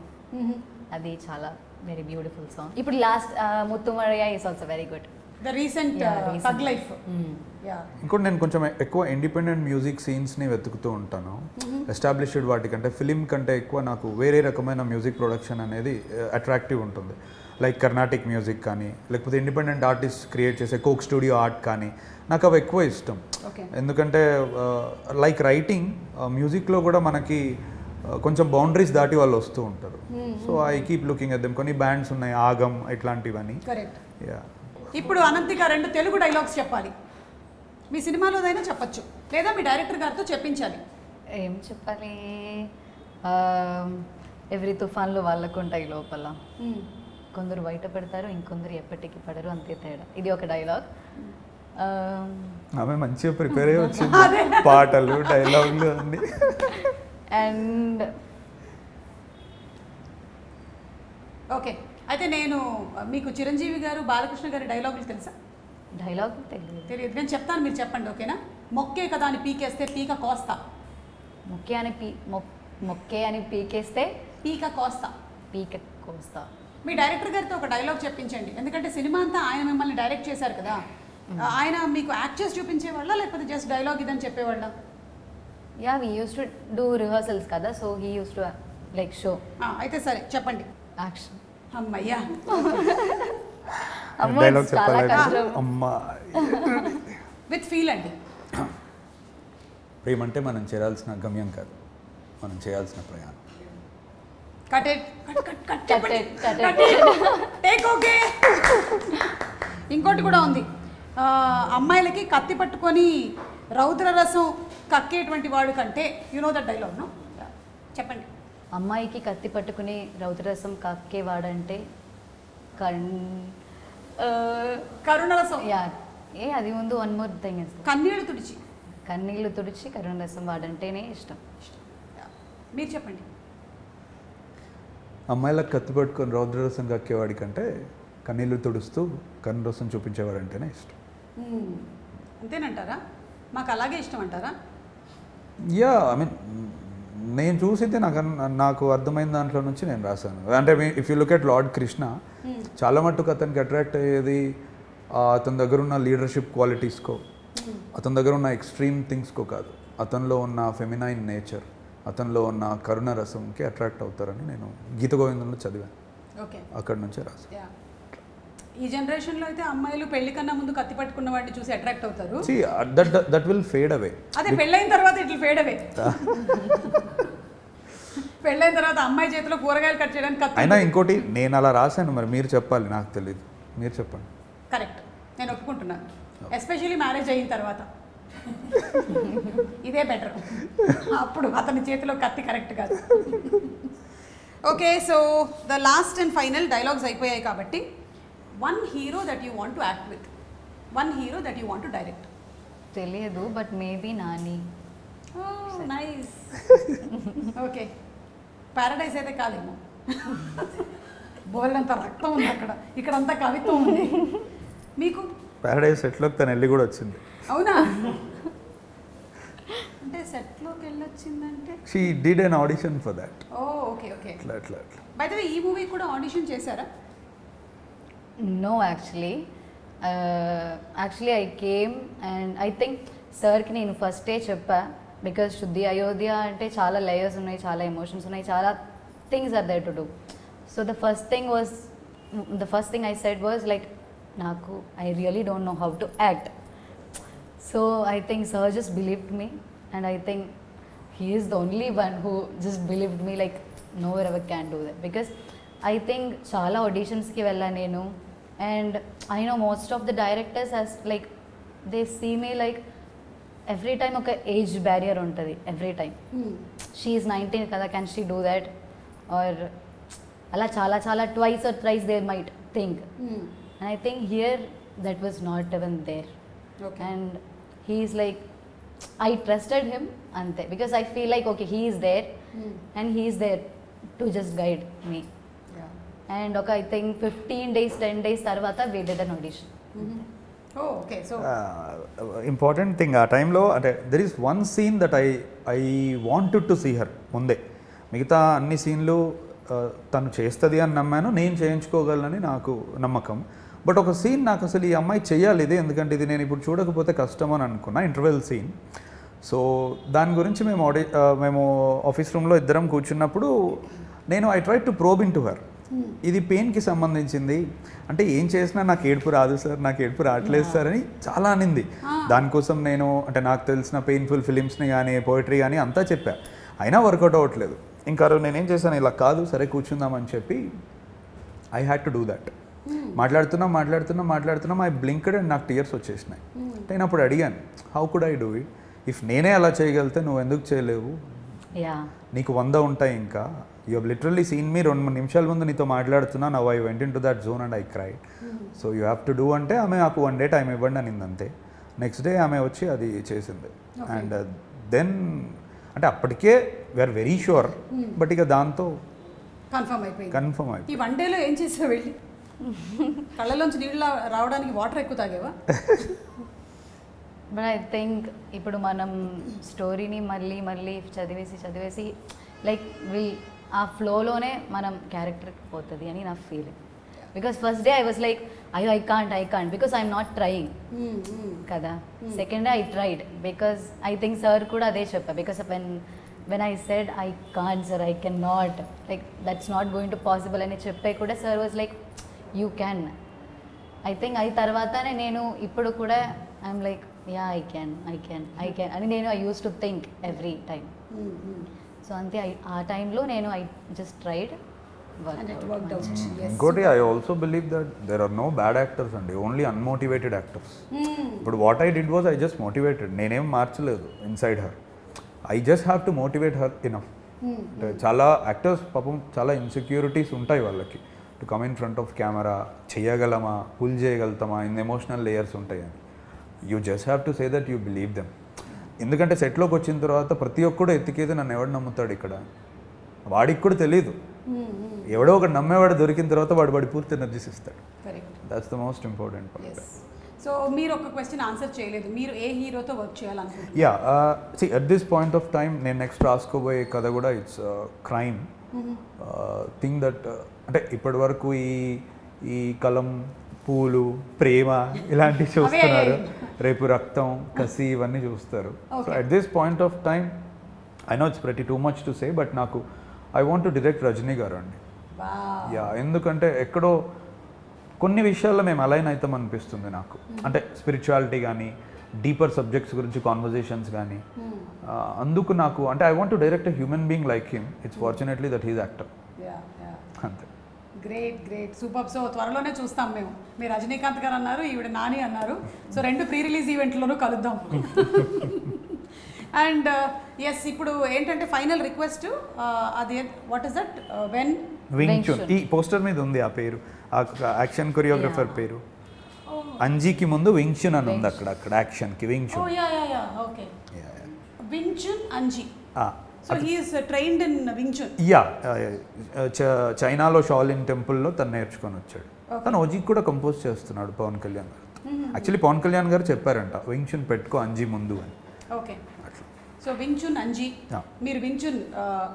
అది చాలా వెరీ బ్యూటిఫుల్ సాంగ్. ఇప్పుడు last Muthamazhai is also very good. The recent Thug Life. Yeah, ఇంకోటి నేను కొంచెం ఎక్కువ ఇండిపెండెంట్ మ్యూజిక్ సీన్స్ని వెతుకుతూ ఉంటాను. ఎస్టాబ్లిష్డ్ వాటికంటే ఫిలిం కంటే ఎక్కువ నాకు వేరే రకమైన మ్యూజిక్ ప్రొడక్షన్ అనేది అట్రాక్టివ్ ఉంటుంది. లైక్ కర్ణాటిక్ మ్యూజిక్ కానీ, లేకపోతే ఇండిపెండెంట్ ఆర్టిస్ట్ క్రియేట్ చేసే కోక్ స్టూడియో ఆర్ట్ కానీ, నాకు అవి ఎక్కువ ఇష్టం. ఓకే. ఎందుకంటే లైక్ రైటింగ్, మ్యూజిక్లో కూడా మనకి కొంచెం బౌండరీస్ దాటి వాళ్ళు వస్తూ ఉంటారు. So I keep looking at them. కొన్ని బ్యాండ్స్ ఉన్నాయి, ఆగం ఇట్లాంటివన్నీ. కరెక్ట్. యా. ఇప్పుడు అనంతిక 2 తెలుగు డైలాగ్స్ చెప్పాలి. మీ సినిమాలోదైనా చెప్పచ్చు, లేదా మీ డైరెక్టర్ గారితో చెప్పించాలి. ఏం చెప్పాలి? ఎవ్రీ తుఫాన్లో వాళ్ళకు ఉంటాయి లోపల, కొందరు బయట పెడతారు, ఇంకొందరు ఎప్పటికీ పడరు, అంతే తేడా. ఇది ఒక డైలాగ్. ఆమె మంచిగా ప్రిపేర్ అయ్యి వచ్చింది, పాటలు డైలాగులు అన్నీ. అండ్ ఓకే, అయితే నేను మీకు చిరంజీవి గారు, బాలకృష్ణ గారి డైలాగులు తెలుసా? డైలాగ్ తెలియదు. తెలియదు, నేను చెప్తాను, మీరు చెప్పండి, ఓకేనా? మొక్కే కదా అని పీకేస్తే పీక కోస్తా. మొక్కే అని పీకేస్తే పీక కోస్తా. పీక కోస్తా. మీ డైరెక్టర్ గారితో ఒక డైలాగ్ చెప్పించండి, ఎందుకంటే సినిమా అంతా ఆయన మిమ్మల్ని డైరెక్ట్ చేశారు కదా. ఆయన మీకు యాక్ట్ చేసి చూపించేవాళ్ళ, లేకపోతే జస్ట్ డైలాగ్ ఇదని చెప్పేవాళ్ళ? Yeah, we used to do rehearsals కదా, so he used to like show. అయితే సరే చెప్పండి. యాక్షన్. అమ్మయ్యా, డైలాగ్ చెప్పాలి. అమ్మా, విత్ ఫీల్ అండి. ప్రేమంటే మనం చేరాల్సిన గమ్యం కాదు, మనం చేయాల్సిన ప్రయాణం. ఇంకోటి కూడా ఉంది, అమ్మాయిలకి కత్తి పట్టుకొని రౌద్ర రసం కక్కేటువంటి వాడు కంటే, you know that dialogue, no? చెప్పండి. అమ్మాయికి కత్తి పట్టుకుని రౌద్రరసం కక్కేవాడంటే కరుణరసం. యా, అది ముందు వన్ మోర్ థింగ్ ఇస్ కన్నీళ్ళు తుడిచి కరుణరసం వాడంటేనే ఇష్టం. మీరు చెప్పండి. అమ్మాయిలకు కత్తి పట్టుకొని రౌద్రరసం కక్కేవాడి కంటే కన్నీళ్ళు తుడుస్తూ కరుణరసం చూపించేవాడంటేనే ఇష్టం. అంతేనంటారా? మాకు అలాగే ఇష్టం అంటారా? యా, ఐ మీన్ నేను చూసితే నాకు అర్థమైన దాంట్లో నుంచి నేను రాశాను. అంటే if you look at lord Krishna, చాలా మట్టుకు అతనికి అట్రాక్ట్ అయ్యేది అతని దగ్గర ఉన్న లీడర్షిప్ క్వాలిటీస్కో, అతని దగ్గర ఉన్న ఎక్స్ట్రీమ్ థింగ్స్కో కాదు, అతనిలో ఉన్న ఫెమినైన్ నేచర్, అతనిలో ఉన్న కరుణ రసంకి అట్రాక్ట్ అవుతారని నేను గీత గోవిందంలో చదివాను. ఓకే, అక్కడి నుంచే రాశాను. ఈ జనరేషన్లో అయితే అమ్మాయిలు పెళ్లి కన్నా ముందు కత్తి పట్టుకున్న వాడిని చూసి అట్రాక్ట్ అవుతారు. దట్ విల్ ఫేడ్ అవే. అదే పెళ్ళైన తర్వాత ఇట్ విల్ ఫేడ్ అవే. పెళ్ళైన తర్వాత అమ్మాయి చేతిలో కూరగాయలు కట్ చేయడానికి కత్తి. అయినా ఇంకోటి నేను అలా రాశాను, మరి మీరు చెప్పాలి, నాకు తెలియదు, మీరు చెప్పండి. కరెక్ట్, నేను ఒప్పుకుంటున్నాను. ఎస్పెషల్లీ మ్యారేజ్ అయిన తర్వాత ఇదే బెటర్. అప్పుడు అతని చేతిలో కత్తి కరెక్ట్ కాదు. Okay, so the last and final dialogues అయిపోయాయి కాబట్టి one hero that you want to act with, one hero that you want to direct. తెలియదు, but maybe Nani. Nice. Okay, Paradise అయితే కాదేమో, బోల్డంత రక్తం ఉంది అక్కడ, ఇక్కడంతా కవిత్వం ఉంది. మీకు ప్యారడైజ్ సెట్లోకి తను వెళ్ళి కూడా వచ్చింది. అవునా? అంటే సెట్లోకి వెళ్ళొచ్చిందంటే she did an audition for that. Oh okay okay. అట్లా అట్లా అట్లా. బై ద వే ఈ మూవీ కూడా ఆడిషన్ చేశారా? No, actually I came and I think సార్కి నేను ఫస్టే చెప్పా, బికాజ్ శుద్ధి అయోధ్య అంటే చాలా లేయర్స్ ఉన్నాయి, చాలా ఎమోషన్స్ ఉన్నాయి, చాలా things are there to do. So the first thing I said was like, నాకు I really don't know how to act. So I think sir just believed me and I think he is the only one who just believed me like nowhere ever can do that, because I think chala auditions ki vella nenu, and I know most of the directors as like they see me like every time oka age barrier untadi, every time she is 19 kada, can she do that, or ala chala twice or thrice they might think, and I think here that was not even there. Okay. And he is like, I trusted him ante, because I feel like okay, he is there and he is there to just guide me. And okay, I think 15 days 10 days tarvata we did an audition. Oh okay. So important thing ఆ టైంలో అంటే there is one scene that I wanted to see her. ముందే మిగతా అన్ని సీన్లు తను చేస్తుంది అని నమ్మాను, నేను చేయించుకోగలనని నాకు నమ్మకం. బట్ ఒక సీన్ నాకు అసలు ఈ అమ్మాయి చేయాలి ఇది, ఎందుకంటే ఇది నేను ఇప్పుడు చూడకపోతే కష్టం అని అనుకున్నా, ఇంటర్వెల్ సీన్. సో దాని గురించి మేము ఆఫీస్ రూమ్లో ఇద్దరం కూర్చున్నప్పుడు నేను I try to probe in to her. ఇది పెయిన్కి సంబంధించింది, అంటే ఏం చేసినా నాకు ఏడుపు రాదు సార్, నాకు ఏడుపు రావట్లేదు సార్ అని చాలా అనింది. దానికోసం నేను అంటే నాకు తెలిసిన పెయిన్ఫుల్ ఫిలిమ్స్ని కానీ పోయిటరీ కానీ అంతా చెప్పా, అయినా వర్కౌట్ అవ్వట్లేదు. ఇంకా నేనేం చేశాను, ఇలా కాదు సరే కూర్చుందామని చెప్పి I had to do that. మాట్లాడుతున్నా ఐ బ్లింక్డ్ అండ్ నాకు టీయర్స్ వచ్చేసినాయి. నేను అప్పుడు అడిగాను, how could I do it, if నేనే అలా చేయగలితే నువ్వు ఎందుకు చేయలేవు, నీకు 100 ఉంటాయి ఇంకా, యూ హెవ్ లిటరల్లీ సీన్ మీ 2-3 నిమిషాల ముందు నీతో మాట్లాడుతున్నా, now I went in to that zone and I cried, so you have to do అంటే ఆమె నాకు 1 డే టైం ఇవ్వండి అనింది అంతే. నెక్స్ట్ డే ఆమె వచ్చి అది చేసింది. అండ్ దెన్ అంటే అప్పటికే వీఆర్ వెరీ షూర్, బట్ ఇక దాంతో కన్ఫర్మ్ అయిపోయింది. ఈ 1 డేలో ఏం చేసావు వెళ్ళి? కళ్ళలోంచి నీళ్ళు రావడానికి వాటర్ ఎక్కువ తాగేవా? బట్ ఐ థింక్ ఇప్పుడు మనం స్టోరీని మళ్ళీ చదివేసి లైక్ ఆ ఫ్లోలోనే మనం క్యారెక్టర్కి పోతుంది అని నా feeling. Because first day I was like I can't because I'm not trying కదా. Second day I tried because I think sir కూడా అదే చెప్పా, because when I said I can't sir, I cannot, like that's not going to possible అని చెప్పే కూడా sir was like you can. I think అది తర్వాతనే నేను ఇప్పుడు కూడా I'm like yeah I can అని నేను I used to think every time. So అంతే ఆ టైంలో నేను I just tried and it worked out. Yes. ఇంకోటి I also believe that there are no bad actors అండి, ఓన్లీ అన్మోటివేటెడ్ యాక్టర్స్. ఇప్పుడు what I did was I just motivated, నేనేం మార్చలేదు inside her, I just have to motivate her enough. అంటే చాలా actors పాపం చాలా insecurities ఉంటాయి వాళ్ళకి, to come in front of camera చేయగలమా, పుల్ చేయగలుగుతామా, ఇన్ ఎమోషనల్ లేయర్స్ ఉంటాయి అని. You just have to say that you believe them. ఎందుకంటే సెట్లోకి వచ్చిన తర్వాత ప్రతి ఒక్కడు ఎత్తికేది నన్ను ఎవడు నమ్ముతాడు ఇక్కడ, వాడికి కూడా తెలియదు, ఎవడో ఒకటి నమ్మేవాడు దొరికిన తర్వాత వాడి పూర్తి ఎనర్జీస్ ఇస్తాడు. That's the most important part. So మీరు ఒక క్వశ్చన్ ఆన్సర్ చేయలేదు, మీరు ఏ హీరోతో వర్క్ చేయాలనుకుంటున్నారు? Yeah see at this point of time నేను నెక్స్ట్ రాసుకోబోయే కథ కూడా ఇట్స్ క్రైమ్ థింగ్ దట్, అంటే ఇప్పటి వరకు ఈ కలం, పూలు, ప్రేమ ఇలాంటివి చూస్తున్నారు, రేపు రక్తం, కసి ఇవన్నీ చూస్తారు. So at this point of time I know it's pretty too much to say, but నాకు I want to direct Rajini garu అండి. యా, ఎందుకంటే ఎక్కడో కొన్ని విషయాల్లో మేము అలైన్ అవుతాం అనిపిస్తుంది నాకు, అంటే స్పిరిచువాలిటీ కానీ డీపర్ సబ్జెక్ట్స్ గురించి కాన్వర్జేషన్స్ కానీ. అందుకు నాకు అంటే I want to direct a human being like him. It's fortunately that he's actor. అంతే. Great super. సో త్వరలోనే చూస్తాం మేము. మీరు రజనీకాంత్ గారు అన్నారు, ఈవిడ నాని అన్నారు, సో 2 ప్రీ రిలీజ్ ఈవెంట్లోనూ కలుద్దాం. అండ్ ఎస్, ఇప్పుడు ఏంటంటే ఫైనల్ రిక్వెస్ట్, అది వాట్ ఇస్ దట్, వెన్ వింగ్చున్. ఈ పోస్టర్ మీద ఉంది ఆ పేరు, ఆ యాక్షన్ కొరియోగ్రఫర్ పేరు. అంజీకి ముందు వింగ్చున్ అని ఉంది అక్కడ యాక్షన్కి Wing Chun. Okay, Wing Chun Anji. So he is trained in Wing Chun. Yeah, చైనాలో షాలిన్ టెంపుల్లో తను నేర్చుకొని వచ్చాడు. తను ఓజీకి కూడా కంపోజ్ చేస్తున్నాడు పవన్ కళ్యాణ్ గారు. యాక్చువల్లీ పవన్ కళ్యాణ్ గారు చెప్పారంట వింగ్చున్ పెట్టుకో అంజీ ముందు అని. ఓకే, సో వింగ్చున్ అంజీ, మీరు వింగ్చున్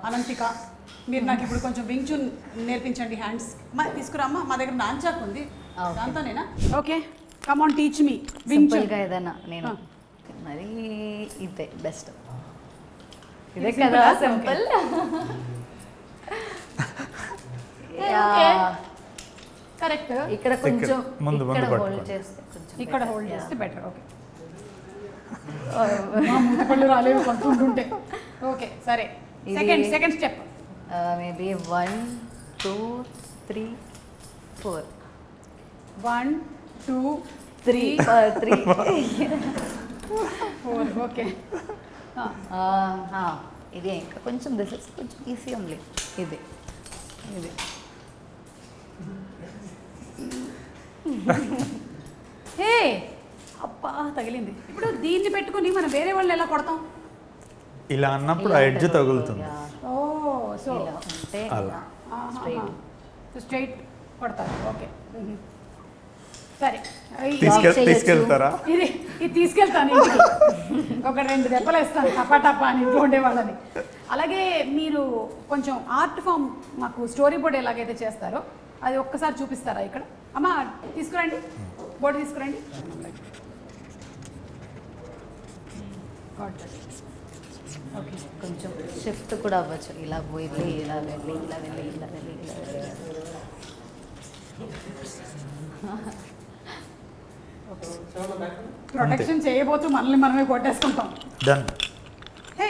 అనంతిక, మీరు నాకు ఇప్పుడు కొంచెం వింగ్చున్ నేర్పించండి. హ్యాండ్స్ తీసుకురామ్మా, మా దగ్గర నాంచాక్ ఉంది దాంతోనేనా. Okay, come on teach me Wing Chun. ఏదైనా నేను మరి ఇదే బెస్ట్, ఇదే కదా సింపుల్. కరెక్ట్. ఇక్కడ కొంచెం ముందు హోల్డ్ చేస్తే కొంచెం ఇక్కడ హోల్డ్ చేస్తే బెటర్. ఓకే, మూతి పళ్ళు రాలేవు కొంటుంటే. ఓకే సరే, సెకండ్ స్టెప్. మేబీ 1 2 3 4. 1 2 3 3 4. ఓకే, ఇదే ఇంకా కొంచెం దిస్ ఇస్ కొంచెం ఈజీ ఓన్లీ. ఇది ఇది హే అబ్బా తగిలింది. ఇప్పుడు దీన్ని పెట్టుకుని మనం వేరే వాళ్ళు ఎలా కొడతాం? ఇలా అన్నప్పుడు ఆ ఎడ్జ్ తగులుతుంది. ఓ, సో అంటే అలా స్ట్రైట్ కొడతారు. ఓకే సరే, తీసుకెళ్తారా? ఇది తీసుకెళ్తాను ఇంటికి. ఒక 2 దెబ్బలు వేస్తాను టపా అని ఇంట్లో ఉండేవాళ్ళని. అలాగే మీరు కొంచెం ఆర్ట్ ఫామ్ మాకు స్టోరీ బోర్డ్ ఎలాగైతే చేస్తారో అది ఒక్కసారి చూపిస్తారా ఇక్కడ? అమ్మా తీసుకురండి, బోర్డు తీసుకురండి. ఓకే, కొంచెం షిఫ్ట్ కూడా అవ్వచ్చు. ఇలా పోయి ఇలా వెళ్ళి ఇలా వెళ్ళి ఇలా వెళ్ళి ఇలా వెళ్ళి. ప్రొటెక్షన్ చేయబోతూ మనల్ని మనమే కొట్టేసుకుంటాం. డన్. హే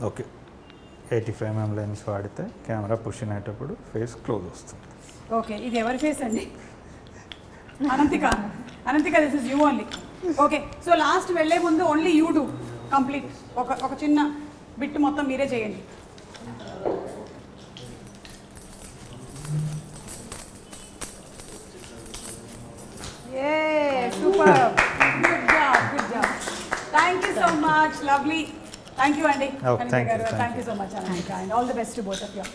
ఓకే, 85mm లెన్స్ వాడితే కెమెరా పుష్ అయ్యేటప్పుడు ఫేస్ క్లోజ్ వస్తుంది. ఓకే, ఇది ఎవరి ఫేస్ అండి? Ananthika this is you only. Okay, so last వెళ్ళే ముందు ఓన్లీ యూ డూ కంప్లీట్. ఒక చిన్న బిట్ మొత్తం మీరే చేయండి. Super, good job. Thank you so much, lovely. Thank you అండి. Oh, thank you, thank thank you so much Ananthika, and all the best to both of you.